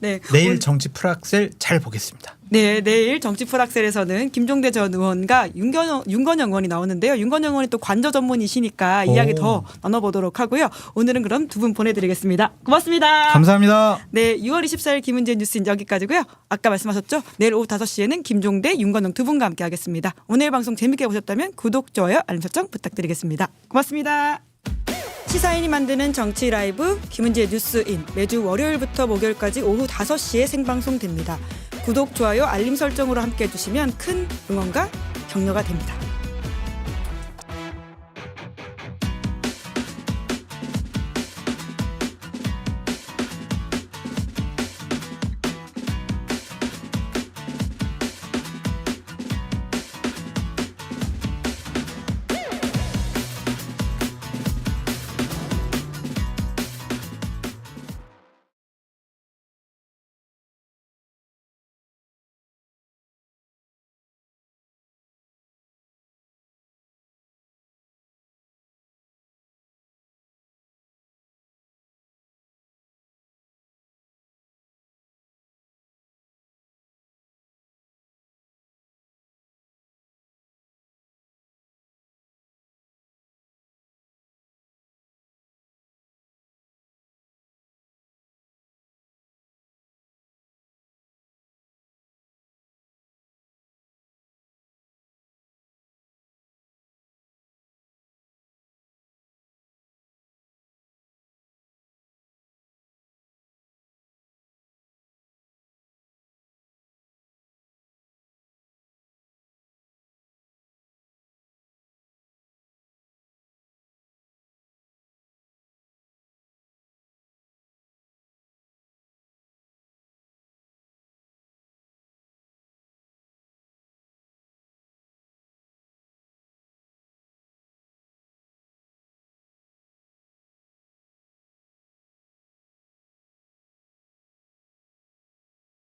네, 내일 정치 풀악셀 잘 보겠습니다. 네, 내일 정치 풀악셀에서는 김종대 전 의원과 윤건영 의원이 나오는데요. 윤건영 의원이 또 관저 전문이시니까 이야기 오. 더 나눠보도록 하고요. 오늘은 그럼 두 분 보내드리겠습니다. 고맙습니다. 감사합니다. 네, 6월 24일 김은지의 뉴스는 여기까지고요. 아까 말씀하셨죠? 내일 오후 5시에는 김종대, 윤건영 두 분과 함께 하겠습니다. 오늘 방송 재밌게 보셨다면 구독, 좋아요, 알림 설정 부탁드리겠습니다. 고맙습니다. 시사인이 만드는 정치 라이브 김은지의 뉴스인 매주 월요일부터 목요일까지 오후 5시에 생방송됩니다. 구독, 좋아요, 알림 설정으로 함께해 주시면 큰 응원과 격려가 됩니다.